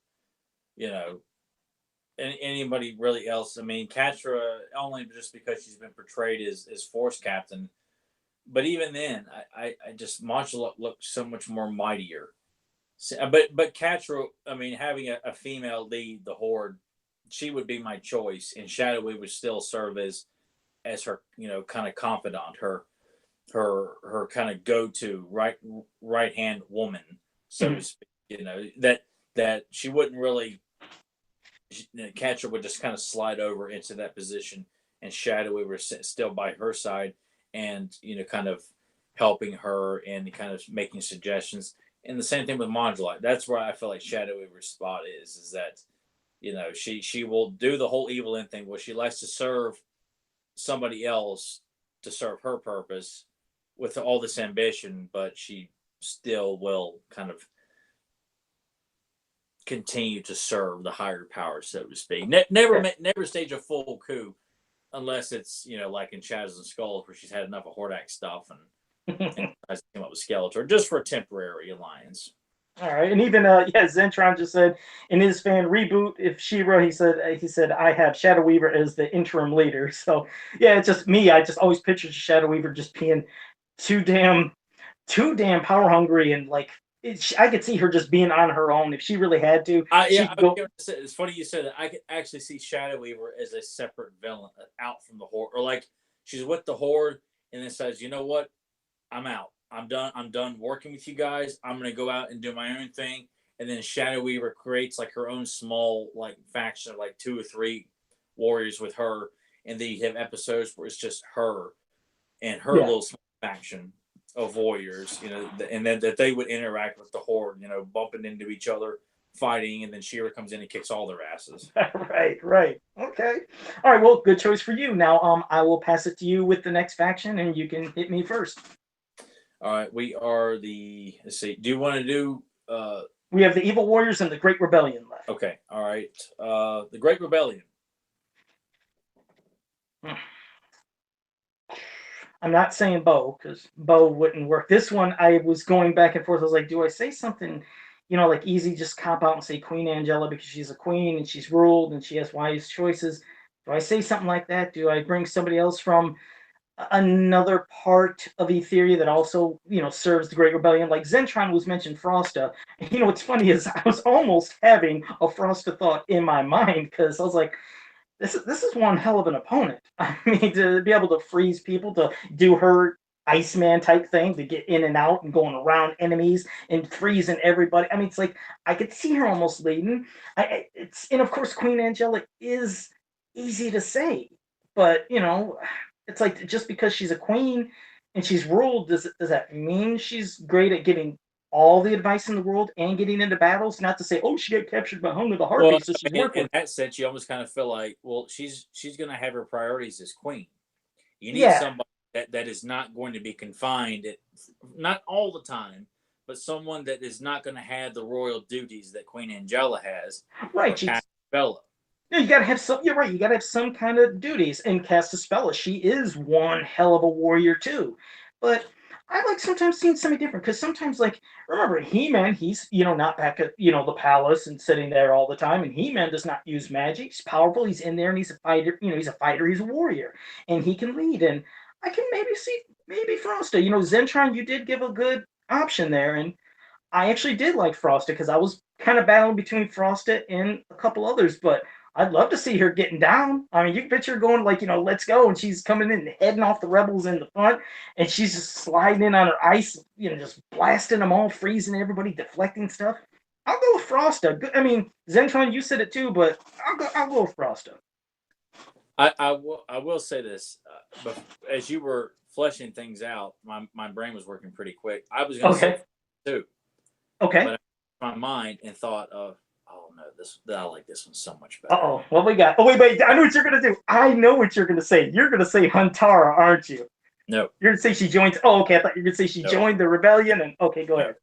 anybody really else. I mean, Catra only just because she's been portrayed as Force Captain, but even then, I just Modulok looks so much more mightier. But Catra, I mean, having a female lead the Horde, she would be my choice, and Shadowy would still serve as her, kind of confidant, her kind of go-to right hand woman, so to speak. That she wouldn't really. Catra would just kind of slide over into that position, and Shadowy were still by her side, and kind of helping her and kind of making suggestions. And the same thing with Modular. That's where I feel like Shadowy spot is that she will do the whole evil end thing where she likes to serve somebody else to serve her purpose with all this ambition, but she still will kind of continue to serve the higher power, so to speak. Never stage a full coup unless it's like in Shadows and Skulls, where she's had enough of Hordak stuff and tries to come up with Skeletor just for a temporary alliance. All right, and even Zentron just said in his fan reboot, if Shira, he said I have Shadow Weaver as the interim leader. So yeah, it's just me. I just always pictured Shadow Weaver just being too damn power hungry, and like I could see her just being on her own if she really had to. It's funny you said that. I could actually see Shadow Weaver as a separate villain out from the Horde, or like she's with the Horde and then says, "You know what? I'm out. I'm done working with you guys. I'm gonna go out and do my own thing." And then Shadow Weaver creates like her own small like faction of like 2 or 3 warriors with her, and then you have episodes where it's just her and her little small faction of warriors, and then that they would interact with the Horde, bumping into each other, fighting, and then Shira comes in and kicks all their asses. Right. Okay. All right. Well, good choice for you. Now, I will pass it to you with the next faction, and you can hit me first. All right, we are let's see. Do you want to do We have the Evil Warriors and the Great Rebellion left. Okay, all right. The Great Rebellion. I'm not saying Bo, because Bo wouldn't work. This one, I was going back and forth. I was like, do I say something, like easy, just cop out and say Queen Angela because she's a queen and she's ruled and she has wise choices? Do I say something like that? Do I bring somebody else from another part of Etheria that also, serves the Great Rebellion? Like Zentron was mentioned, Frosta. What's funny is I was almost having a Frosta thought in my mind because I was like, this is one hell of an opponent. I mean, to be able to freeze people, to do her Iceman type thing, to get in and out and going around enemies and freezing everybody. I mean, it's like I could see her almost leading. And of course Queen Angela is easy to say, but it's like just because she's a queen and she's ruled, does that mean she's great at giving all the advice in the world and getting into battles? Not to say, oh, she got captured by Hunger the Harpy, so she's working. In that sense, you almost kind of feel like, well, she's going to have her priorities as queen. You need somebody that is not going to be confined, not all the time, but someone that is not going to have the royal duties that Queen Angela has. Right, Bella. Yeah, you gotta have some. You're right. You gotta have some kind of duties. And Castaspella, she is one hell of a warrior too, but I like sometimes seeing something different because sometimes, like, remember He-Man, he's not back at the palace and sitting there all the time, and He-Man does not use magic. He's powerful. He's in there and he's a fighter. He's a fighter. He's a warrior, and he can lead. And I can maybe see Frosta. Zentron, you did give a good option there, and I actually did like Frosta because I was kind of battling between Frosta and a couple others, but I'd love to see her getting down. I mean, you can picture her going like, let's go, and she's coming in and heading off the rebels in the front, and she's just sliding in on her ice, just blasting them all, freezing everybody, deflecting stuff. I'll go with Frosta. I mean, Zentron, you said it too, but I'll go with Frosta. I will say this, but as you were fleshing things out, my brain was working pretty quick. I was going to say too. Okay. But I my mind and thought of, oh no, I like this one so much better. Uh-oh, what we got? Oh, wait, I know what you're going to do. I know what you're going to say. You're going to say Huntara, aren't you? No. You're going to say she joins. Oh, okay, I thought you were going to say she joined the rebellion. And okay, go ahead.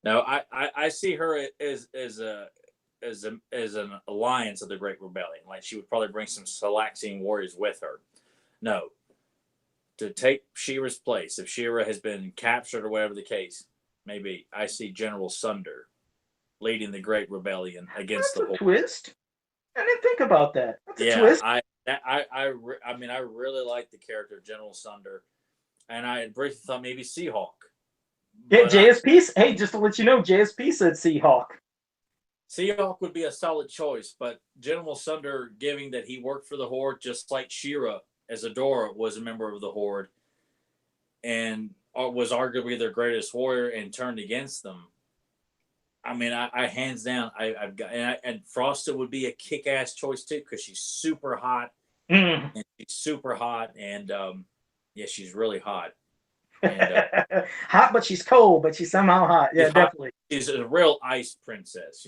No, I see her as an alliance of the Great Rebellion. Like she would probably bring some Salaxian warriors with her. No. To take Shira's place, if Shira has been captured or whatever the case, maybe I see General Sundar leading the Great Rebellion against the twist. I didn't think about that. That's a twist. I mean, I really like the character of General Sundar, and I briefly thought maybe Seahawk. Yeah, JSP. Hey, just to let you know, JSP said Seahawk. Seahawk would be a solid choice, but General Sundar, given that he worked for the Horde, just like Shira, as Adora was a member of the Horde, and was arguably their greatest warrior and turned against them. I mean, I hands down, I've got, and Frosta would be a kick-ass choice too because she's super hot, and she's super hot, and yeah, she's really hot. And, hot, but she's cold, but she's somehow hot. Yeah, definitely. She's a real ice princess,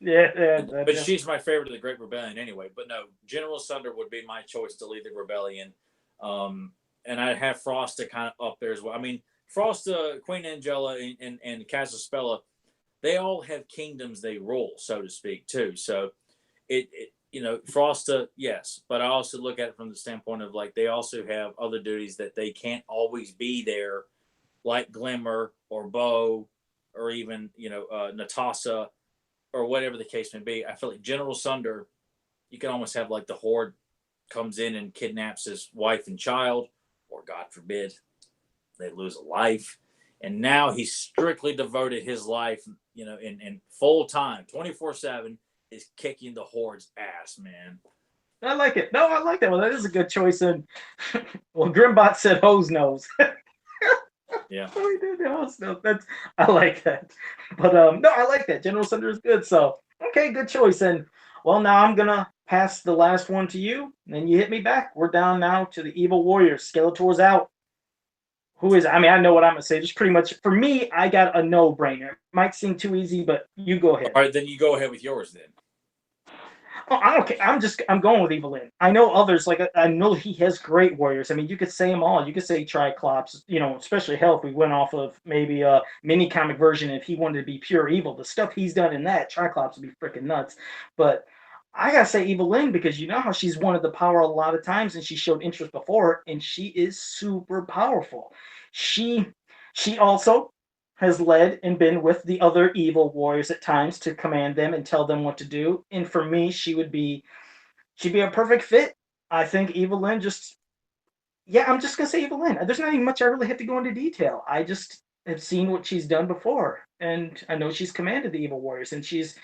Yeah. But she's my favorite of the Great Rebellion anyway. But no, General Sundar would be my choice to lead the rebellion. And I'd have Frosta kind of up there as well. I mean, Frosta, Queen Angela, and Casaspella, they all have kingdoms they rule, so to speak, too. So Frosta, yes, but I also look at it from the standpoint of like they also have other duties that they can't always be there, like Glimmer or Bo or even Natasha or whatever the case may be. I feel like General Sundar, you can almost have like the Horde comes in and kidnaps his wife and child, or God forbid, they lose a life. And now he's strictly devoted his life, in full time, 24/7, is kicking the Horde's ass, man. I like it. No, I like that one. That is a good choice. And well, Grimbot said hose nose. Yeah. Oh, he did the hose nose. I like that. But no, I like that. General Sundar is good. So okay, good choice. And well, now I'm gonna pass the last one to you. And then you hit me back. We're down now to the Evil Warriors. Skeletor's out. Who is? I mean, I know what I'm gonna say. Just pretty much for me, I got a no-brainer. Might seem too easy, but you go ahead. All right, then you go ahead with yours then. Oh, I don't care. I'm going with Evelyn. I know others, like I know he has great warriors. I mean, you could say them all. You could say Tri-Klops, especially hell if we went off of maybe a mini comic version. If he wanted to be pure evil, the stuff he's done in that Tri-Klops would be freaking nuts. But I gotta say Evelyn because you know how she's wanted the power a lot of times, and she showed interest before, and she is super powerful. She she also has led and been with the other evil warriors at times to command them and tell them what to do. And for me, she'd be a perfect fit. I think Evelyn just yeah, I'm just gonna say Evelyn. There's not even much I really have to go into detail. I just have seen what she's done before, and I know she's commanded the evil warriors, and she's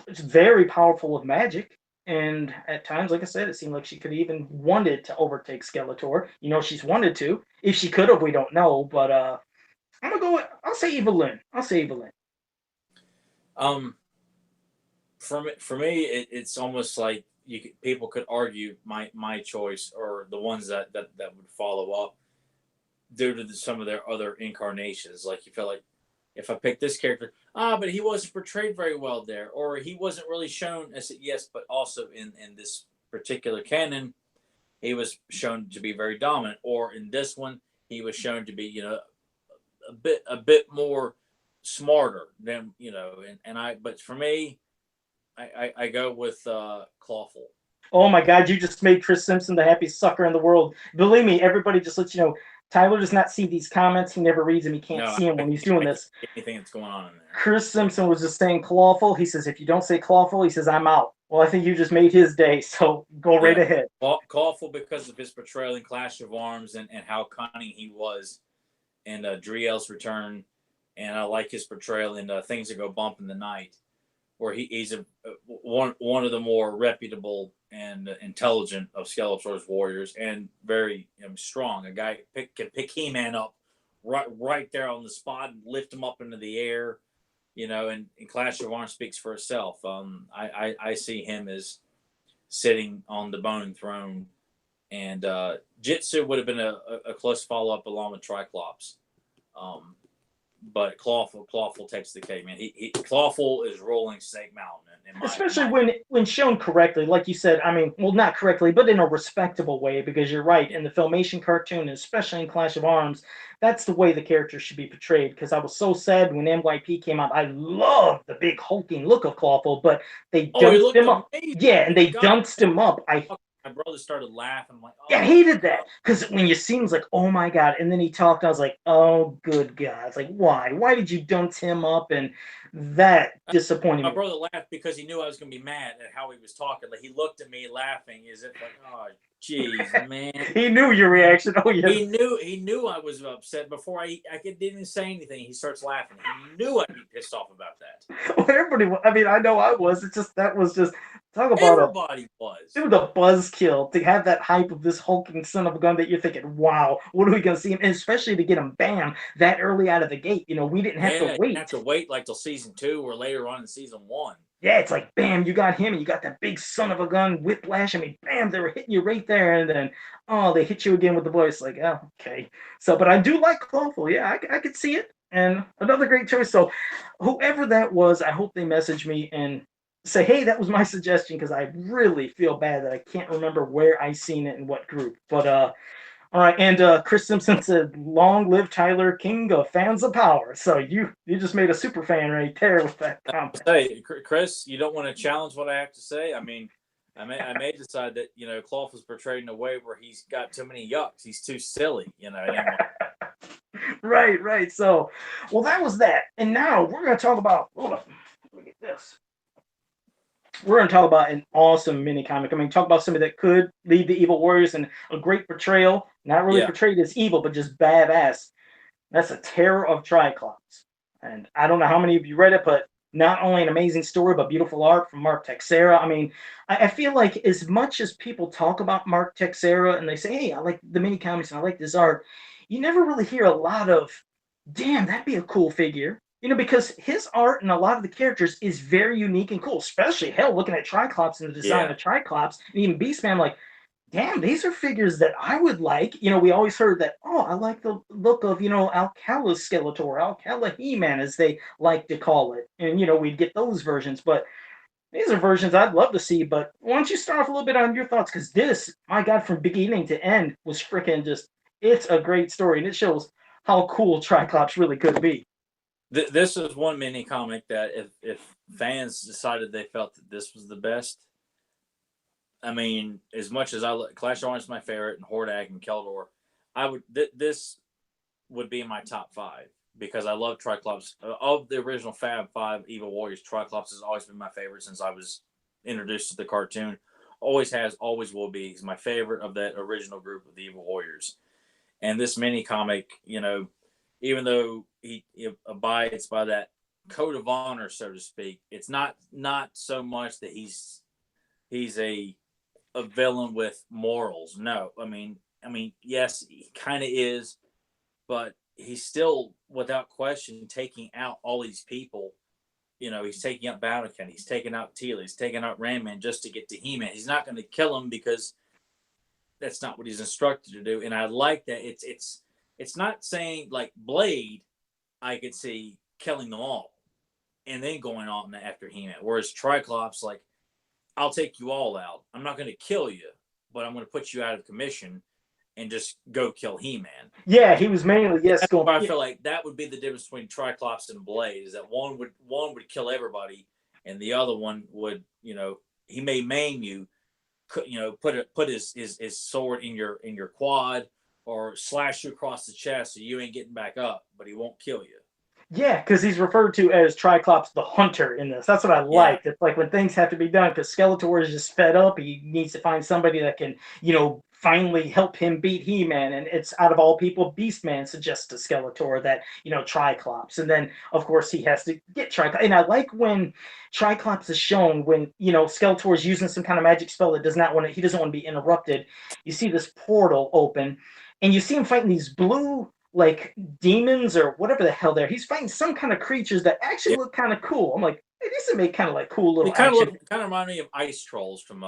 very powerful with magic. And at times, like I said, it seemed like she could even wanted to overtake Skeletor. She's wanted to. If she could have, we don't know. But I'm gonna go. I'll say Evelyn. I'll say Evelyn. Um, for me, it's almost like people could argue my choice or the ones that would follow up due to some of their other incarnations. Like you feel like if I pick this character, but he wasn't portrayed very well there, or he wasn't really shown as yes, but also in this particular canon, he was shown to be very dominant, or in this one, he was shown to be a bit more smarter than and I. But for me, I go with Clawful. Oh my God, you just made Chris Simpson the happiest sucker in the world. Believe me, everybody just lets you know. Tyler does not see these comments. He never reads them. He can't see them when he's doing this. Anything that's going on in there. Chris Simpson was just saying Clawful. He says, if you don't say Clawful, he says, I'm out. Well, I think you just made his day, so go right ahead. Clawful because of his portrayal in Clash of Arms and how cunning he was in Driel's Return. And I like his portrayal in Things That Go Bump in the Night, where he's one of the more reputable and intelligent of Skeletor's warriors, and very strong. A guy can pick HeMan up right there on the spot and lift him up into the air. And Clash of Arms speaks for itself. I see him as sitting on the bone throne, and Jitsu would have been a close follow up along with TriKlops. But Clawful takes the cake, man. Clawful is rolling Snake Mountain, especially when shown correctly, like you said. I mean, well, not correctly, but in a respectable way. Because you're right, in the Filmation cartoon, and especially in Clash of Arms, that's the way the character should be portrayed. Because I was so sad when MYP came out. I loved the big hulking look of Clawful, but they dumped him up. Yeah, and they dumped him up. My brother started laughing. I'm like, yeah, I hated that because when you see him, it's like, oh my God. And then he talked. I was like, oh, good God. It's like, why? Why did you dunk him up? And that disappointed me. My brother laughed because he knew I was going to be mad at how he was talking. Like he looked at me laughing. Is it like, oh, jeez, man? He knew your reaction. Oh yeah. He knew I was upset before I didn't even say anything. He starts laughing. He knew I'd be pissed off about that. Well, everybody. I mean, I know I was. It's just that was just. Talk about everybody was. It was a buzzkill to have that hype of this hulking son of a gun that you're thinking, wow, what are we going to see him? And especially to get him bam that early out of the gate. We didn't have to wait. You have to wait like till season 2 or later on in season 1. Yeah, it's like bam, you got him, and you got that big son of a gun whiplash. I mean, bam, they were hitting you right there, and then they hit you again with the voice. Like, oh, okay. So, but I do like Clawful. Yeah, I could see it, and another great choice. So, whoever that was, I hope they message me and say, hey, that was my suggestion, because I really feel bad that I can't remember where I seen it in what group. But all right, and Chris Simpson said, long live Tyler, king of fans of power. So you just made a super fan right there with that comment. Hey, Chris, you don't want to challenge what I have to say? I mean, I may decide that Clawful was portrayed in a way where he's got too many yucks. He's too silly, Right. So, well, that was that. And now we're going to talk about, hold up, let me get this. We're going to talk about an awesome mini comic. I mean, talk about somebody that could lead the evil warriors and a great portrayal. Not really portrayed as evil, but just badass. That's a Terror of Tri-Klops. And I don't know how many of you read it, but not only an amazing story, but beautiful art from Mark Texeira. I mean, I feel like as much as people talk about Mark Texeira and they say, hey, I like the mini comics and I like this art, you never really hear a lot of, damn, that'd be a cool figure. Because his art and a lot of the characters is very unique and cool, especially, hell, looking at TriKlops and the design of TriKlops, and even Beastman, like, damn, these are figures that I would like. We always heard that, oh, I like the look of, Alcala's Skeletor, Alcala HeMan, as they like to call it. And, we'd get those versions. But These are versions I'd love to see, but why don't you start off a little bit on your thoughts? Because this, my God, from beginning to end was freaking just, it's a great story, and it shows how cool TriKlops really could be. This is one mini comic that if fans decided they felt that this was the best, I mean, as much as I look, Clash Orange is my favorite, and Hordak and Keldor, I would this would be in my top 5 because I love TriKlops. Of the original Fab 5 Evil Warriors, TriKlops has always been my favorite since I was introduced to the cartoon. Always has, always will be. He's my favorite of that original group of the Evil Warriors. And this mini comic, you know, even though he abides by that code of honor, so to speak, it's not so much that he's a villain with morals. No, I mean, yes, he kind of is, but he's still, without question, taking out all these people. You know, he's taking out Battlecat, he's taking out Teela, he's taking out Raymond just to get to HeMan. He's not going to kill him because that's not what he's instructed to do. And I like that it's not saying like Blade, I could see killing them all and then going on after HeMan. Whereas TriKlops, like, I'll take you all out. I'm not going to kill you, but I'm going to put you out of commission and just go kill HeMan. Yeah, he was mainly going. I feel like that would be the difference between TriKlops and Blade, is that one would kill everybody, and the other one would, you know, he may maim you, you know, put his sword in your quad or slash you across the chest so you ain't getting back up, but he won't kill you. Yeah, because he's referred to as TriKlops the Hunter in this. That's what I like. It's like when things have to be done, because Skeletor is just fed up. He needs to find somebody that can, you know, finally help him beat He-Man. And it's, out of all people, Beastman suggests to Skeletor that, you know, TriKlops. And then, of course, he has to get TriKlops. And I like when TriKlops is shown when, you know, Skeletor is using some kind of magic spell that doesn't want to be interrupted. You see this portal open, and you see him fighting these blue, like, demons or whatever the hell they're. He's fighting some kind of creatures that actually look kind of cool. I'm like, hey, these would make kind of like cool little. It kind of remind me of ice trolls from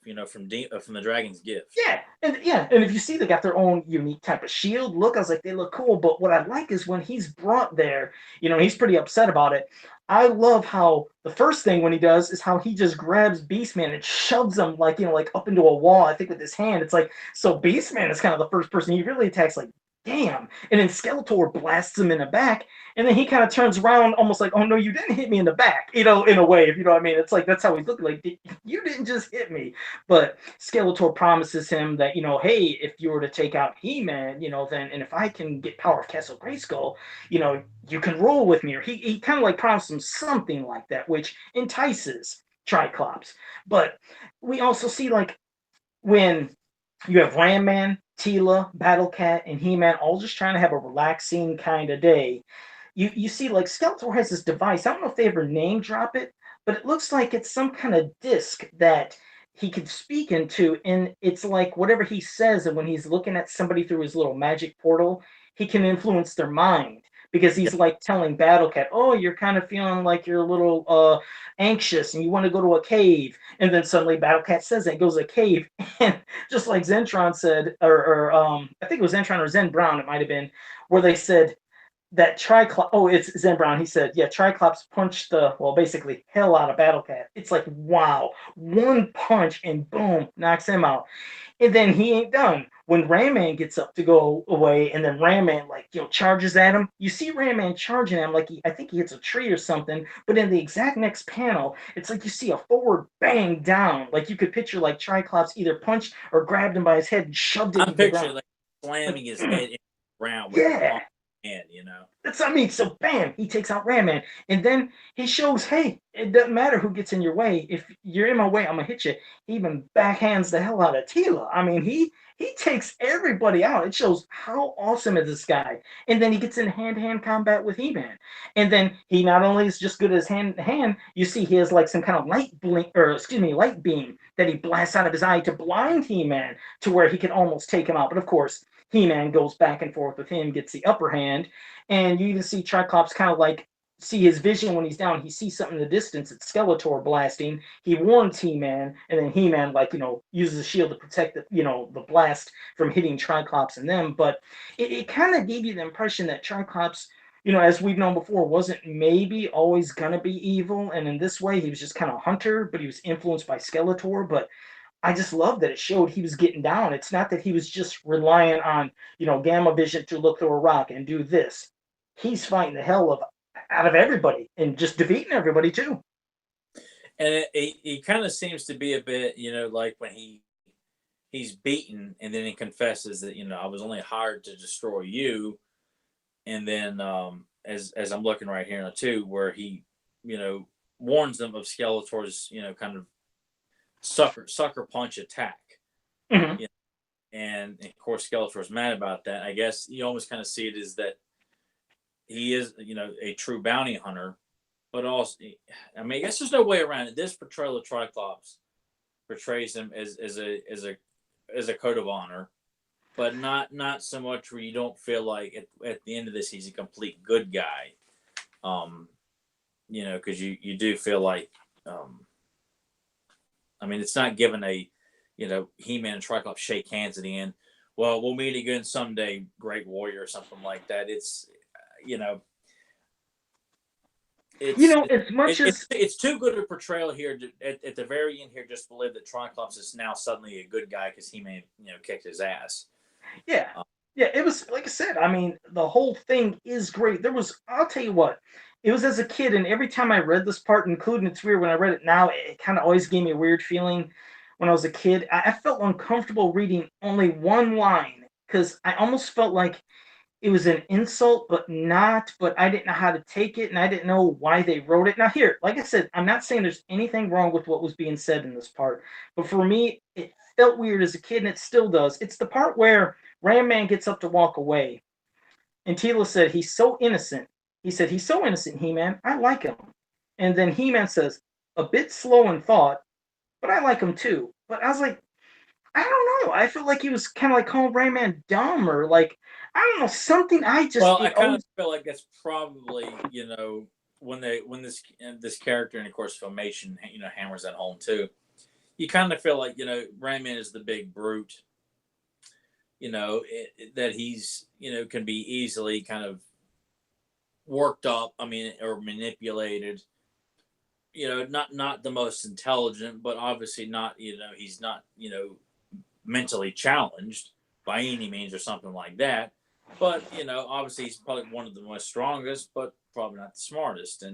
you know, from the Dragon's Gift. Yeah, and if you see, they got their own unique type of shield look. I was like, they look cool. But what I like is when he's brought there, you know, he's pretty upset about it. I love how the first thing when he does is how he just grabs Beastman and shoves him, like, you know, like up into a wall, I think, with his hand. It's like, so Beastman is kind of the first person he really attacks, like, damn. And then Skeletor blasts him in the back, and then he kind of turns around almost like, oh no, you didn't hit me in the back, you know, in a way, if you know what I mean. It's like, that's how he's looking, like, you didn't just hit me. But Skeletor promises him that, you know, hey, if you were to take out He-Man, you know, then, and if I can get power of Castle Grayskull, you know, you can roll with me. Or he kind of like promises him something like that, which entices TriKlops. But we also see, like, when you have Ram Man, Teela, Battlecat, and He-Man all just trying to have a relaxing kind of day. You see, like, Skeletor has this device. I don't know if they ever name drop it, but it looks like it's some kind of disc that he can speak into, and it's like whatever he says, and when he's looking at somebody through his little magic portal, he can influence their mind. Because he's like telling Battlecat, oh, you're kind of feeling like you're a little anxious and you want to go to a cave. And then suddenly Battlecat says that, goes to a cave. And just like Zentron said, or I think it was Zentron or Zen Brown, it might have been, where they said that TriKlops, oh, it's Zen Brown, he said, yeah, TriKlops punched the, well, basically hell out of Battlecat. It's like, wow, one punch and boom, knocks him out. And then he ain't done. When Rayman gets up to go away, and then Rayman, like, you know, charges at him, you see Rayman charging at him like I think he hits a tree or something, but in the exact next panel, it's like you see a forward bang down. Like, you could picture, like, TriKlops either punched or grabbed him by his head and shoved it into the ground. Like slamming his head in the ground with the hand, you know. That's what I mean. So bam, he takes out Rayman, and then he shows, hey, it doesn't matter who gets in your way. If you're in my way, I'm gonna hit you. He even backhands the hell out of Teela. I mean, he takes everybody out. It shows how awesome is this guy. And then he gets in hand-to-hand combat with He-Man. And then he not only is just good as hand-to-hand, you see he has like some kind of light beam that he blasts out of his eye to blind He-Man to where he can almost take him out. But of course, He-Man goes back and forth with him, gets the upper hand, and you even see TriKlops kind of like see his vision when he's down. He sees something in the distance. It's Skeletor blasting. He warns He-Man, and then He-Man, like, you know, uses a shield to protect the, you know, the blast from hitting TriKlops and them. But it kind of gave you the impression that TriKlops as we've known before, wasn't maybe always gonna be evil, and in this way, he was just kind of a hunter, but he was influenced by Skeletor. But I just love that it showed he was getting down. It's not that he was just relying on, gamma vision to look through a rock and do this. He's fighting the hell of out of everybody and just defeating everybody too. And it kind of seems to be a bit, like when he's beaten and then he confesses that, I was only hired to destroy you. And then as I'm looking right here too, where he, warns them of Skeletor's, kind of sucker punch attack. Mhm. And of course Skeletor's mad about that. I guess you almost kind of see it as that he is, a true bounty hunter, but also, I mean, I guess there's no way around it. This portrayal of TriKlops portrays him as a code of honor, but not so much where you don't feel like at the end of this he's a complete good guy. Because you do feel like, I mean, it's not given a, He-Man and TriKlops shake hands at the end. Well, we'll meet again someday, great warrior, or something like that. It's, As much as it's too good a portrayal here at the very end here. Just believe that TriKlops is now suddenly a good guy because He-Man, kicked his ass. yeah, yeah, it was like I said. I mean, the whole thing is great. I'll tell you what, it was as a kid, and every time I read this part, including it's weird when I read it now, it kind of always gave me a weird feeling. When I was a kid, I felt uncomfortable reading only one line because I almost felt like it was an insult, but not, but I didn't know how to take it and I didn't know why they wrote it. Now, here, like I said, I'm not saying there's anything wrong with what was being said in this part, but for me, it felt weird as a kid and it still does. It's the part where Ram Man gets up to walk away and Tila said, he's so innocent. He said, he's so innocent, He Man. I like him. And then He Man says, a bit slow in thought, but I like him too. But I was like, I don't know. I feel like he was kind of like calling Rayman dumb or like I don't know something. I kind of feel like that's probably when this character and of course Filmation hammers that home too. You kind of feel like Rayman is the big brute. That he's can be easily kind of worked up. I mean, or manipulated. Not the most intelligent, but obviously not. He's not mentally challenged by any means or something like that. But obviously he's probably one of the most strongest, but probably not the smartest.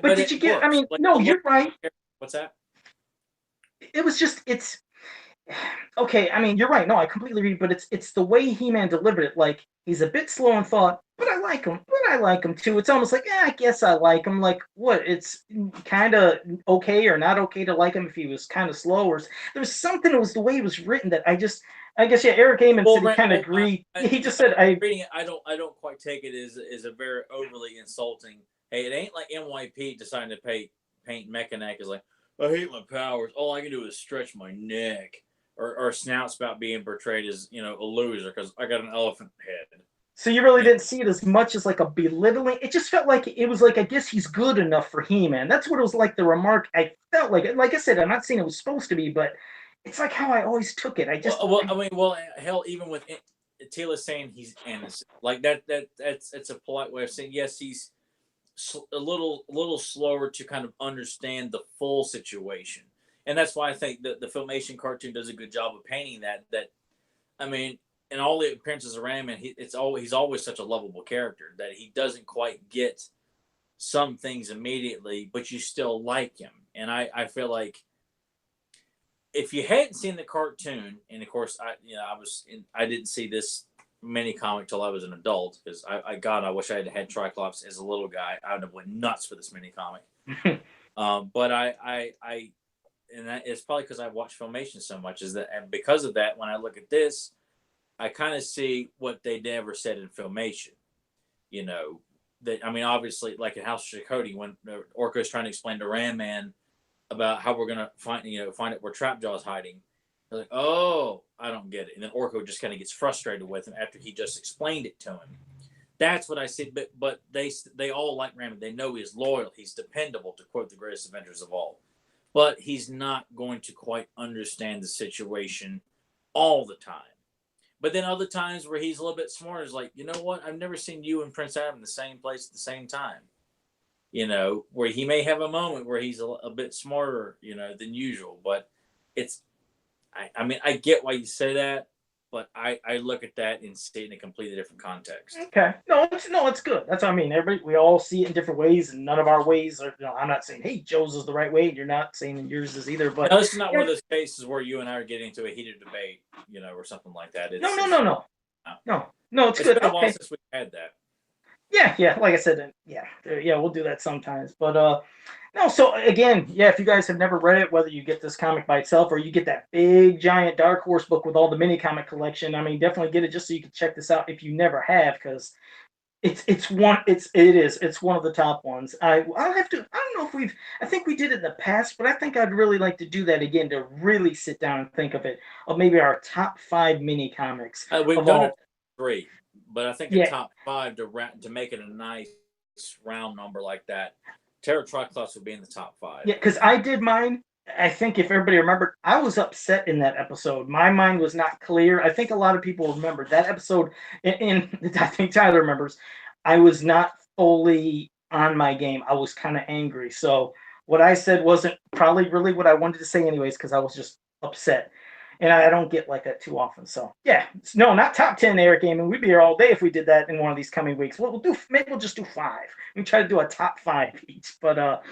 But did you get? Works. I mean, like, no, you're right. What's that? It was just it's okay. I mean, you're right. No, I completely agree. But it's the way He-Man delivered it. Like he's a bit slow in thought, but I like him. But I like him too. It's almost like, I guess I like him. Like what? It's kind of okay or not okay to like him if he was kind of slow or there was something. It was the way it was written that I guess yeah. Eric Heyman said he kind of agreed. He just said I reading it. I don't quite take it as a very overly insulting. Hey, it ain't like NYP deciding to paint Mechanic as like, I hate my powers. All I can do is stretch my neck. Or Snout's about being portrayed as, a loser because I got an elephant head. So you really didn't see it as much as like a belittling. It just felt like it was like, I guess he's good enough for He-Man. That's what it was like, the remark. I felt like, I said, I'm not saying it was supposed to be, but it's like how I always took it. Hell, even with Tila saying he's innocent, like that's a polite way of saying yes, he's a little slower to kind of understand the full situation, and that's why I think that the Filmation cartoon does a good job of painting that. I mean, in all the appearances around him, he's always such a lovable character that he doesn't quite get some things immediately, but you still like him, and I feel like if you hadn't seen the cartoon, and of course I didn't see this mini comic till I was an adult because I wish I had TriKlops as a little guy. I would have went nuts for this mini comic. But and that is probably because I watched Filmation so much. And because of that, when I look at this, I kind of see what they never said in Filmation. That I mean, obviously, like in House of Shakoti, when Orko is trying to explain to Ram Man about how we're gonna find out where Trapjaw's hiding. They're like, oh, I don't get it. And then Orko just kind of gets frustrated with him after he just explained it to him. That's what I see. But they all like Raymond. They know he's loyal. He's dependable, to quote the greatest Avengers of all. But he's not going to quite understand the situation all the time. But then other times where he's a little bit smarter, is like, you know what? I've never seen you and Prince Adam in the same place at the same time. You know, where he may have a moment where he's a bit smarter, you know, than usual. But it's, I mean, I get why you say that, but I look at that and see it in a completely different context. Okay. No, it's good. That's what I mean. Everybody, we all see it in different ways, and none of our ways are. You know, I'm not saying, hey, Joe's is the right way, and you're not saying yours is either. But no, this is not one of those cases where you and I are getting into a heated debate, you know, or something like that. No. It's good. It's been a while since we had that. Yeah. Like I said, yeah, we'll do that sometimes. But no. So again, yeah, if you guys have never read it, whether you get this comic by itself or you get that big giant Dark Horse book with all the mini comic collection, I mean, definitely get it just so you can check this out if you never have, because it's one of the top ones. I'll have to. I don't know if I think we did it in the past, but I think I'd really like to do that again to really sit down and think of maybe our top 5 mini comics. We've done it 3, but I think the top 5 to make it a nice round number like that. TriKlops would be in the top 5. Yeah, because I did mine. I think if everybody remembered, I was upset in that episode. My mind was not clear. I think a lot of people remember that episode, and I think Tyler remembers. I was not fully on my game. I was kind of angry. So what I said wasn't probably really what I wanted to say anyways, because I was just upset. And I don't get like that too often. So yeah, no, not top 10 Eric Gaming. We'd be here all day if we did that in one of these coming weeks. Maybe we'll just do 5. We try to do a top 5 each. But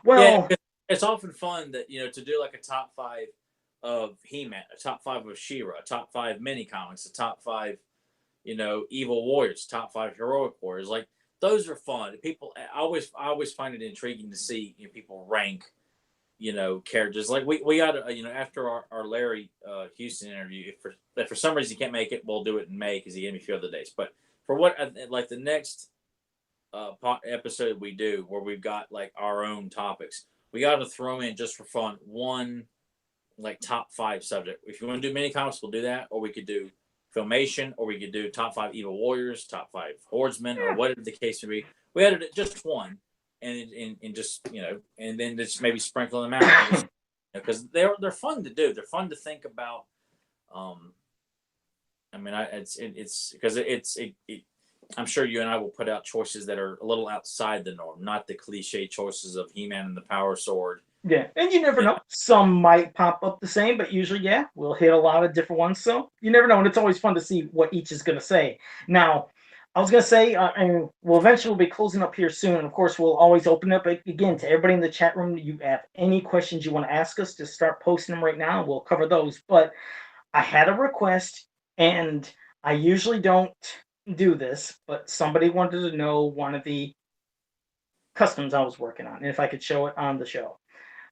well, yeah, it's often fun that, you know, to do like a top 5 of HeMan, a top 5 of Shira, a top 5 mini comics, a top 5, you know, Evil Warriors, top 5 Heroic Warriors. Like those are fun. I always find it intriguing to see, you know, people rank, you know, characters. Like we got, you know, after our Larry Houston interview, if for some reason he can't make it, we'll do it in May because he gave me a few other dates. But for what, like the next episode we do where we've got like our own topics, we got to throw in just for fun one like top 5 subject. If you want to do mini comics, we'll do that, or we could do Filmation, or we could do top 5 Evil Warriors, top 5 Horsemen, or whatever the case may be. We added just one. And just, you know, and then just maybe sprinkle them out, because they're fun to do. They're fun to think about. I mean, it's because I'm sure you and I will put out choices that are a little outside the norm, not the cliche choices of He-Man and the Power Sword. Yeah, and you never know. Some might pop up the same, but usually, yeah, we'll hit a lot of different ones. So you never know, and it's always fun to see what each is going to say. Now, I was going to say, and we'll eventually be closing up here soon. And of course, we'll always open up again to everybody in the chat room. You have any questions you want to ask us, just start posting them right now, and we'll cover those. But I had a request, and I usually don't do this, but somebody wanted to know one of the customs I was working on, and if I could show it on the show.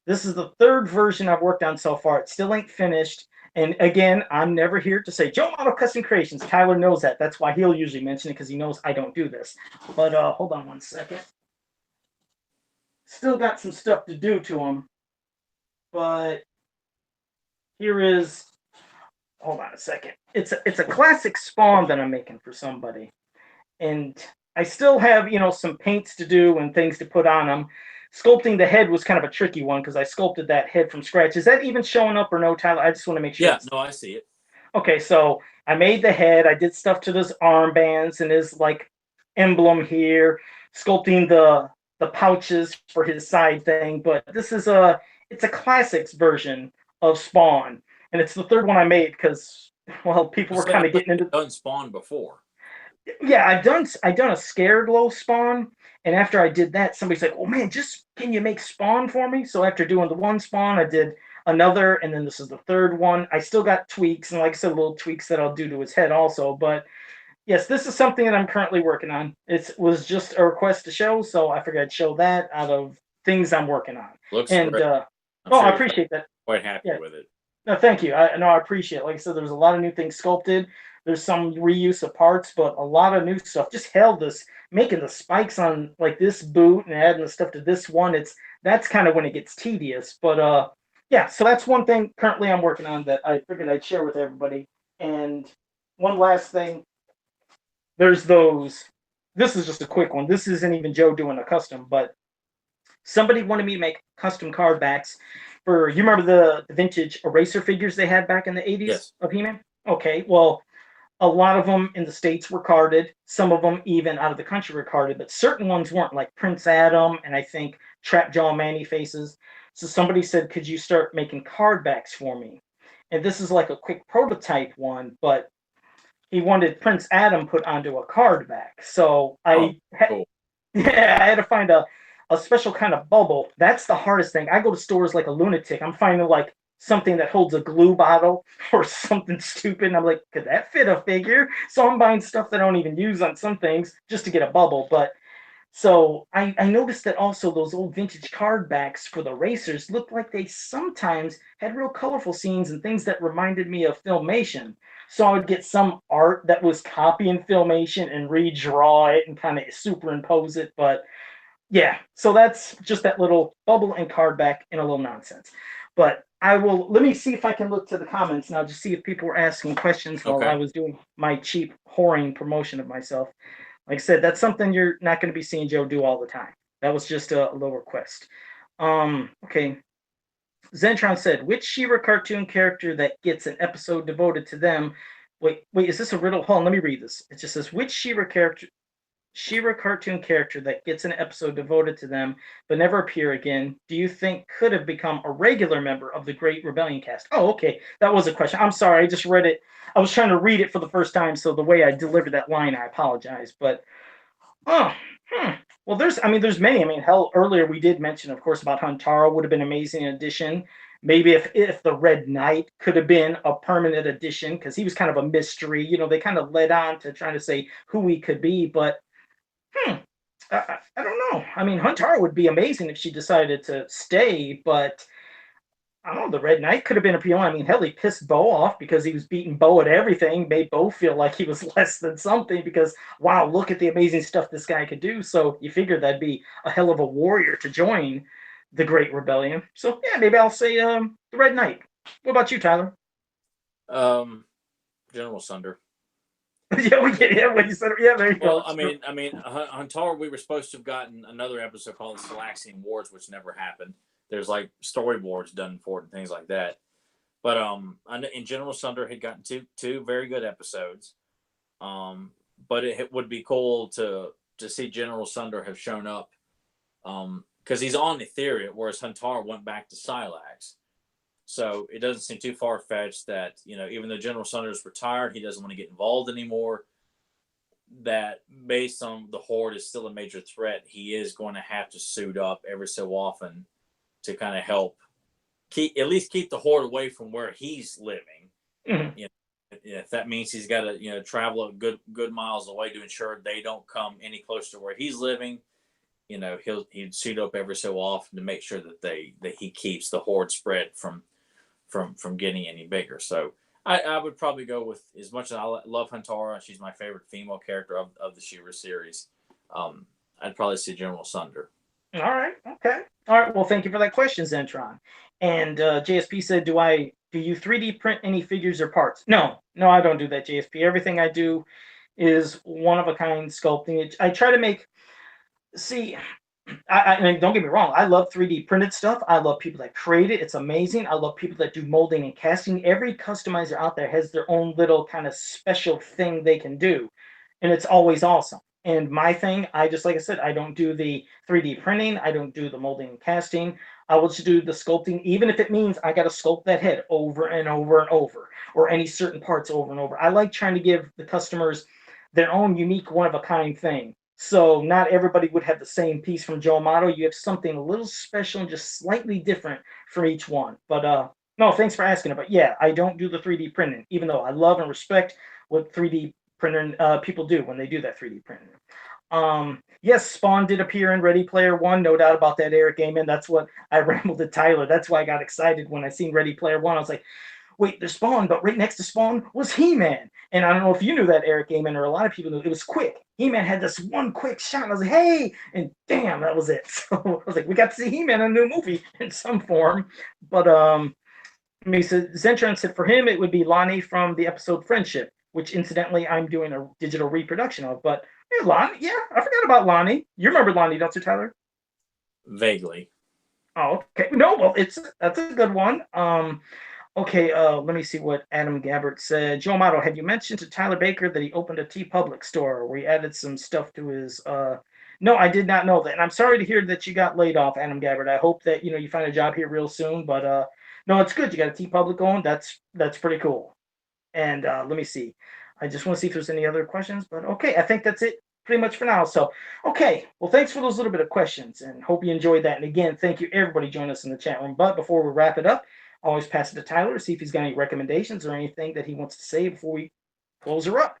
This is the 3rd version I've worked on so far. It still ain't finished. And again, I'm never here to say, Joe Model Custom Creations. Tyler knows that. That's why he'll usually mention it, because he knows I don't do this. But hold on one second. Still got some stuff to do to them. But here is, hold on a second. It's a classic Spawn that I'm making for somebody. And I still have, you know, some paints to do and things to put on them. Sculpting the head was kind of a tricky one because I sculpted that head from scratch. Is that even showing up or no, Tyler? I just want to make sure. Yeah, no, I see it. Okay, so I made the head. I did stuff to his armbands and his like emblem here, sculpting the pouches for his side thing. But this is it's a classics version of Spawn, and it's the 3rd one I made because, well, people were kind of getting into done Spawn before. Yeah, I've done a Scare Glow Spawn. And after I did that, somebody's like, "Oh man, can you make Spawn for me?" So after doing the 1 Spawn, I did another, and then this is the 3rd one. I still got tweaks, and like I said, little tweaks that I'll do to his head also. But yes, this is something that I'm currently working on. It was just a request to show, so I figured I'd show that out of things I'm working on. Looks and great. I appreciate that. Quite happy with it. No, thank you. I appreciate it. Like I said, there's a lot of new things sculpted. There's some reuse of parts, but a lot of new stuff. Just held this, making the spikes on like this boot and adding the stuff to this one. That's kind of when it gets tedious. But yeah, so that's one thing currently I'm working on that I figured I'd share with everybody. And one last thing, there's those. This is just a quick one. This isn't even Joe doing a custom, but somebody wanted me to make custom card backs for, you remember the vintage eraser figures they had back in the 80s? Yes. Of He-Man? Okay, well, a lot of them in the States were carded. Some of them even out of the country were carded, but certain ones weren't, like Prince Adam and I think Trapjaw Manny Faces. So somebody said, could you start making card backs for me? And this is like a quick prototype one, but he wanted Prince Adam put onto a card back. So Cool. yeah, I had to find a special kind of bubble. That's the hardest thing. I go to stores like a lunatic. I'm finding like something that holds a glue bottle or something stupid. And I'm like, could that fit a figure? So I'm buying stuff that I don't even use on some things just to get a bubble. But so I noticed that also those old vintage card backs for the racers looked like they sometimes had real colorful scenes and things that reminded me of Filmation. So I would get some art that was copying Filmation and redraw it and kind of superimpose it. But yeah, so that's just that little bubble and card back and a little nonsense. But let me see if I can look to the comments now, just see if people were asking questions while I was doing my cheap whoring promotion of myself. Like I said, that's something you're not going to be seeing Joe do all the time. That was just a little request. Okay. Zentron said, which Shira cartoon character that gets an episode devoted to them? Wait, is this a riddle? Hold on, let me read this. It just says, which Shira cartoon character that gets an episode devoted to them but never appear again do you think could have become a regular member of the Great Rebellion cast? Oh, okay. That was a question. I'm sorry. I just read it. I was trying to read it for the first time, so the way I delivered that line, I apologize. But, well, there's many. I mean, hell, earlier we did mention, of course, about Huntaro would have been an amazing addition. Maybe if the Red Knight could have been a permanent addition, because he was kind of a mystery. They kind of led on to trying to say who he could be, but I don't know. I mean, Huntaro would be amazing if she decided to stay, but I don't know. The Red Knight could have been appealing. I mean, hell, he pissed Bo off because he was beating Bo at everything, made Bo feel like he was less than something because, wow, look at the amazing stuff this guy could do. So you figured that'd be a hell of a warrior to join the Great Rebellion. So, yeah, maybe I'll say the Red Knight. What about you, Tyler? General Sundar. When you said it, yeah, there you go. Well, I mean, Huntaro, we were supposed to have gotten another episode called the Salaxian Wars, which never happened. There's like storyboards done for it and things like that. But in General Sundar had gotten two very good episodes. But it would be cool to see General Sundar have shown up, because he's on Etheria, whereas Huntaro went back to Silax. So it doesn't seem too far-fetched that, even though General Sundar is retired, he doesn't want to get involved anymore, that based on the Horde is still a major threat, he is going to have to suit up every so often to kind of help at least keep the Horde away from where he's living. Mm-hmm. If that means he's got to, travel a good miles away to ensure they don't come any closer to where he's living, he'd suit up every so often to make sure that he keeps the Horde spread from getting any bigger. So I would probably go with, as much as I love Huntara, she's my favorite female character of the Shira series. I'd probably say General Sundar. All right. Okay. All right. Well, thank you for that question, Zentron. And JSP said, do you 3D print any figures or parts? No, I don't do that, JSP. Everything I do is one of a kind sculpting. I try to make, I mean, don't get me wrong. I love 3D printed stuff. I love people that create it. It's amazing. I love people that do molding and casting. Every customizer out there has their own little kind of special thing they can do. And it's always awesome. And my thing, like I said, I don't do the 3D printing. I don't do the molding and casting. I will just do the sculpting, even if it means I got to sculpt that head over and over and over, or any certain parts over and over. I like trying to give the customers their own unique, one-of-a-kind thing. So not everybody would have the same piece from Joe Amato. You have something a little special and just slightly different for each one. But no, thanks for asking. But yeah, I don't do the 3D printing, even though I love and respect what 3D printing people do when they do that 3D printing. Yes, Spawn did appear in Ready Player One, no doubt about that, Eric Gaiman. That's what I rambled to Tyler. That's why I got excited when I seen Ready Player One. I was like, wait, there's Spawn, but right next to Spawn was HeMan. And I don't know if you knew that, Eric Gaiman, or a lot of people knew. It was quick. HeMan had this one quick shot. And I was like, hey, and damn, that was it. So I was like, we got to see HeMan in a new movie in some form. But Zentron said for him, it would be Lonnie from the episode Friendship, which incidentally I'm doing a digital reproduction of. But hey, Lonnie, yeah, I forgot about Lonnie. You remember Lonnie, don't you, Tyler? Vaguely. Oh, okay. No, well, that's a good one. Okay, let me see what Adam Gabbert said. Joe Amato, have you mentioned to Tyler Baker that he opened a TeePublic store where he added some stuff to his No, I did not know that. And I'm sorry to hear that you got laid off, Adam Gabbert. I hope that you find a job here real soon. But no, it's good. You got a TeePublic going. That's pretty cool. And let me see. I just want to see if there's any other questions. But okay, I think that's it pretty much for now. So okay, well, thanks for those little bit of questions, and hope you enjoyed that. And again, thank you everybody joining us in the chat room. But before we wrap it up, always pass it to Tyler to see if he's got any recommendations or anything that he wants to say before we close her up.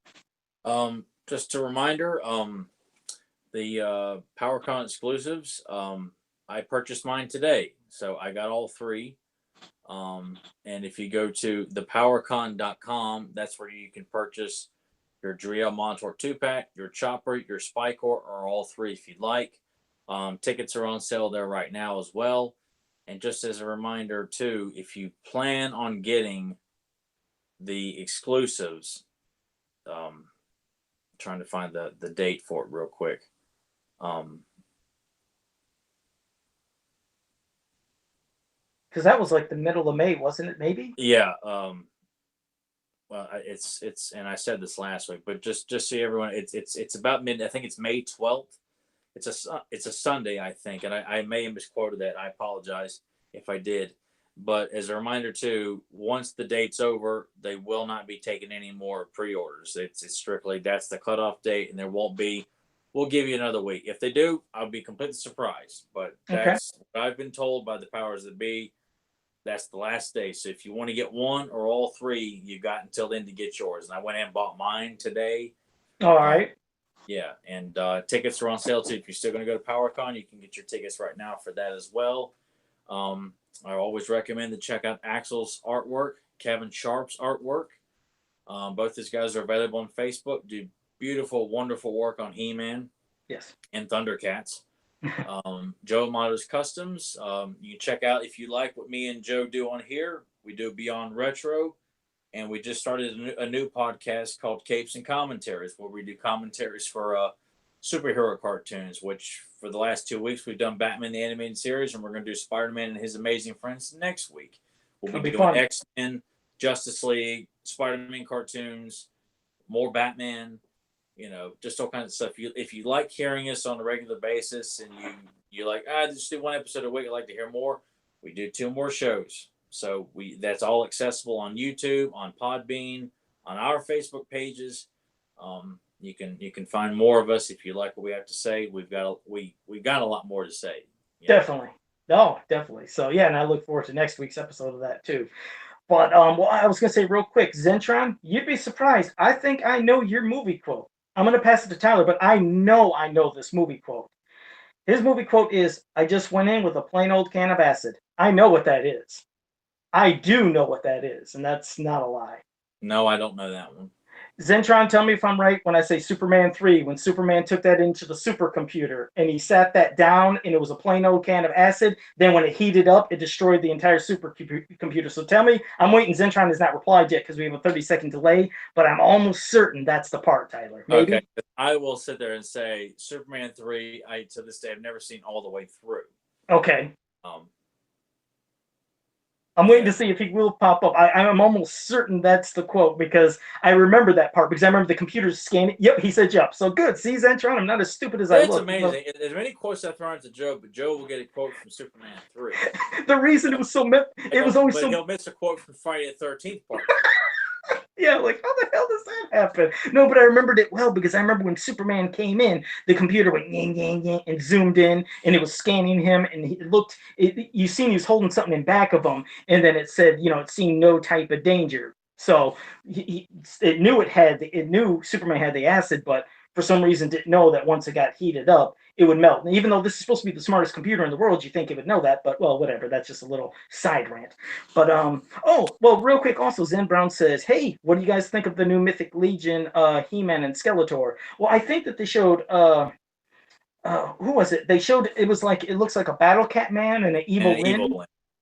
Just a reminder, the PowerCon exclusives, I purchased mine today, so I got all three. And if you go to thepowercon.com, that's where you can purchase your Drill Monitor 2-pack, your chopper, your Spikor, or all three if you'd like. Tickets are on sale there right now as well. And just as a reminder, too, if you plan on getting the exclusives, trying to find the date for it real quick. Because that was like the middle of May, wasn't it? Maybe. Yeah. Well, it's and I said this last week, but just so everyone, it's about mid. I think it's May 12th. It's a Sunday, I think, and I may have misquoted that. I apologize if I did. But as a reminder too, once the date's over, they will not be taking any more pre-orders. It's strictly that's the cutoff date, and there won't be. We'll give you another week. If they do, I'll be completely surprised. But that's what I've been told by the powers that be. That's the last day. So if you want to get one or all three, you got until then to get yours. And I went and bought mine today. All right. Yeah, and tickets are on sale too. If you're still going to go to PowerCon, you can get your tickets right now for that as well. I always recommend to check out Axel's artwork, Kevin Sharp's artwork. Both these guys are available on Facebook. Do beautiful, wonderful work on He-Man. Yes. And Thundercats. Joe Amato's Customs. You can check out if you like what me and Joe do on here. We do Beyond Retro. And we just started a new podcast called Capes and Commentaries, where we do commentaries for superhero cartoons, which for the last 2 weeks we've done Batman the Animated Series, and we're going to do Spider-Man and His Amazing Friends next week. We'll be doing X-Men, Justice League, Spider-Man cartoons, more Batman, just all kinds of stuff. If you like hearing us on a regular basis and you're like, just do one episode a week, I'd like to hear more, we do 2 more shows. So that's all accessible on YouTube, on Podbean, on our Facebook pages. You can find more of us if you like what we have to say. We've got a lot more to say. Definitely. No, definitely. So yeah, and I look forward to next week's episode of that too. But well, I was gonna say real quick, Zentron, you'd be surprised. I think I know your movie quote. I'm gonna pass it to Tyler, but I know this movie quote. His movie quote is, "I just went in with a plain old can of acid." I know what that is. I do know what that is, and that's not a lie. No, I don't know that one. Zentron, tell me if I'm right when I say Superman 3, when Superman took that into the supercomputer and he sat that down and it was a plain old can of acid. Then when it heated up, it destroyed the entire supercomputer. So tell me, I'm waiting. Zentron has not replied yet because we have a 30-second delay, but I'm almost certain that's the part, Tyler. Maybe? Okay. I will sit there and say Superman 3, to this day, I've never seen all the way through. Okay. I'm waiting to see if he will pop up. I'm almost certain that's the quote because I remember that part because I remember the computer's scanning. Yep, he said yep. So good. See, Zentron, I'm not as stupid as I look. It's amazing. There's many quotes I throw out to Joe, but Joe will get a quote from Superman 3. The reason it was so... It was always so... he'll miss a quote from Friday the 13th part. Yeah, like, how the hell does that happen? No, but I remembered it well because I remember when Superman came in, the computer went yang, yang, yang, and zoomed in, and it was scanning him, and he looked, you seen he was holding something in back of him, and then it said, it seemed no type of danger. So it knew Superman had the acid, but for some reason didn't know that once it got heated up, it would melt. And even though this is supposed to be the smartest computer in the world, you think it would know that, but well, whatever. That's just a little side rant. But real quick, also Zen Brown says, "Hey, what do you guys think of the new Mythic Legion, HeMan and Skeletor?" Well, I think that they showed who was it? They showed it looks like a Battle Cat man and an evil Lynn.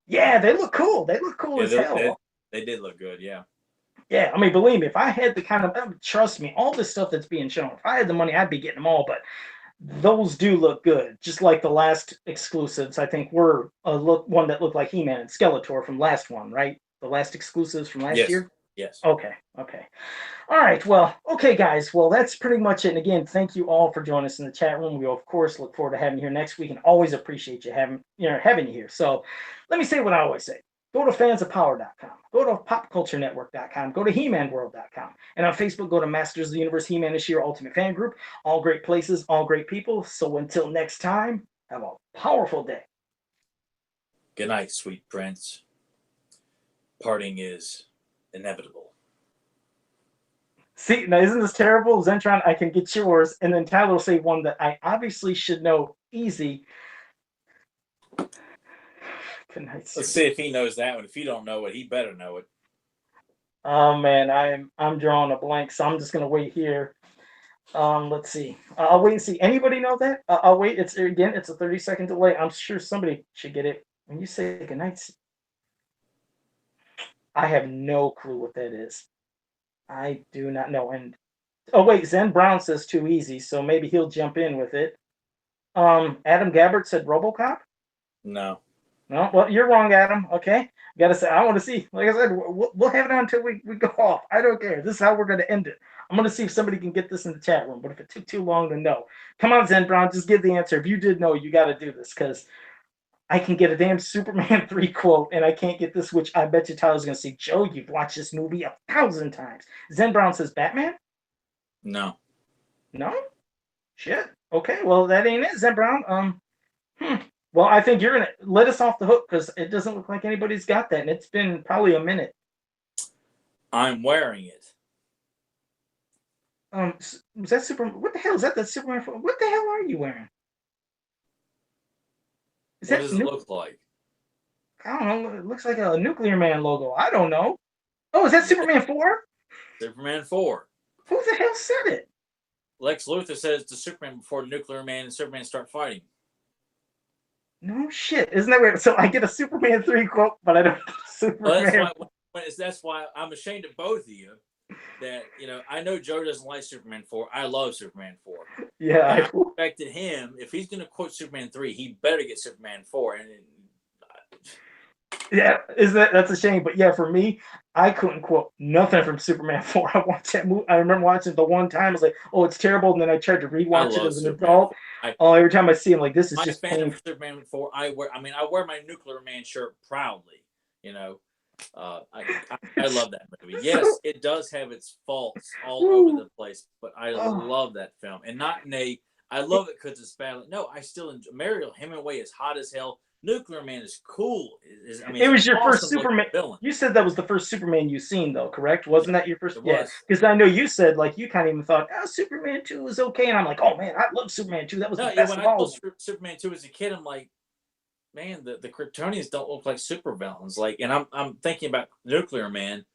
Yeah, they look cool. They look cool as hell. They did look good, yeah. Yeah, I mean, believe me, if I had the kind of, trust me, all this stuff that's being shown, if I had the money, I'd be getting them all, but those do look good. Just like the last exclusives, I think were one that looked like He-Man and Skeletor from last one, right? The last exclusives from last year? Yes. Okay. All right. Well, okay, guys. Well, that's pretty much it. And again, thank you all for joining us in the chat room. We, of course, look forward to having you here next week and always appreciate you having you here. So let me say what I always say. Go to fansofpower.com. Go to popculturenetwork.com. Go to HeManWorld.com. And on Facebook, go to Masters of the Universe HeMan and Shira Ultimate Fan Group. All great places, all great people. So until next time, have a powerful day. Good night, sweet prince. Parting is inevitable. See, now isn't this terrible? Zentron, I can get yours. And then Tyler will say one that I obviously should know easy. Good night, Let's see if he knows that one. If you don't know it, he better know it. Oh man, I'm drawing a blank, so I'm just gonna wait here. Let's see. I'll wait and see. Anybody know that? I'll wait. It's a 30-second delay. I'm sure somebody should get it. When you say good night, I have no clue what that is. I do not know. And oh wait, Zen Brown says too easy, so maybe he'll jump in with it. Adam Gabbard said RoboCop. No. No, well, you're wrong, Adam. Okay, gotta say, I want to see. Like I said, we'll have it on until we go off. I don't care. This is how we're gonna end it. I'm gonna see if somebody can get this in the chat room. But if it took too long, then no. Come on, Zen Brown, just give the answer. If you did know, you got to do this because I can get a damn Superman 3 quote, and I can't get this, which I bet you Tyler's gonna say. Joe, you've watched this movie 1,000 times. Zen Brown says Batman. No. No. Shit. Okay. Well, that ain't it, Zen Brown. Well, I think you're going to let us off the hook because it doesn't look like anybody's got that. And it's been probably a minute. I'm wearing it. Was that Superman? What the hell is that? That Superman? What the hell are you wearing? What does it look like? I don't know. It looks like a Nuclear Man logo. I don't know. Oh, is that Superman 4? Superman 4. Who the hell said it? Lex Luthor says to Superman before Nuclear Man and Superman start fighting. No shit. Isn't that weird? So I get a Superman 3 quote, but I don't get a Superman. Well, that's why I'm ashamed of both of you. That, I know Joe doesn't like Superman 4. I love Superman 4. Yeah. I expected him, if he's going to quote Superman 3, he better get Superman 4. Yeah, that's a shame. But yeah, for me, I couldn't quote nothing from Superman 4. I watched that movie. I remember watching it the one time. I was like, oh, it's terrible. And then I tried to rewatch it as an adult. Every time I see him, like, this is just painful. Of Superman 4, I wear my Nuclear Man shirt proudly. I love that movie. Yes, it does have its faults all over the place, but I love that film. And not I love it because it's bad. No, I still enjoy. Mariel Hemingway is hot as hell. Nuclear Man is cool. It was your first Superman villain. You said that was the first Superman you've seen, though, correct? Wasn't that your first? Yes, because I know you said you kind of even thought, Superman 2 was okay, and I'm like, oh man, I love Superman 2. That was the best of all. When I saw Superman 2 as a kid, I'm like, man, the Kryptonians don't look like supervillains. And I'm thinking about Nuclear Man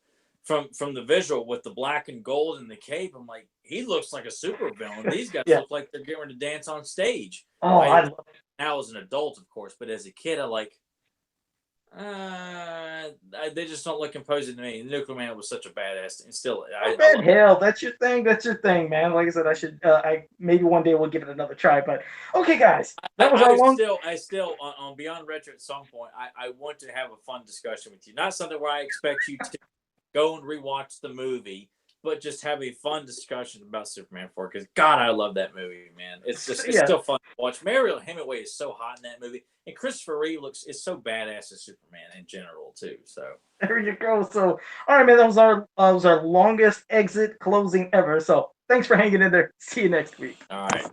from the visual with the black and gold and the cape. I'm like, he looks like a supervillain. These guys look like they're getting ready to dance on stage. Oh, I love it. Now as an adult, of course, but as a kid, they just don't look imposing to me. Nuclear Man was such a badass, and still, hell, that's your thing. That's your thing, man. Like I said, I should. Maybe one day we'll give it another try. But okay, guys, that was our long. I still on Beyond Retro at some point. I want to have a fun discussion with you. Not something where I expect you to go and rewatch the movie, but just have a fun discussion about Superman 4. Because God, I love that movie, man. It's still fun to watch. Mariel Hemingway is so hot in that movie, and Christopher Reeve is so badass as Superman in general too. So there you go. So all right, man, that was our longest exit closing ever. So thanks for hanging in there. See you next week. All right.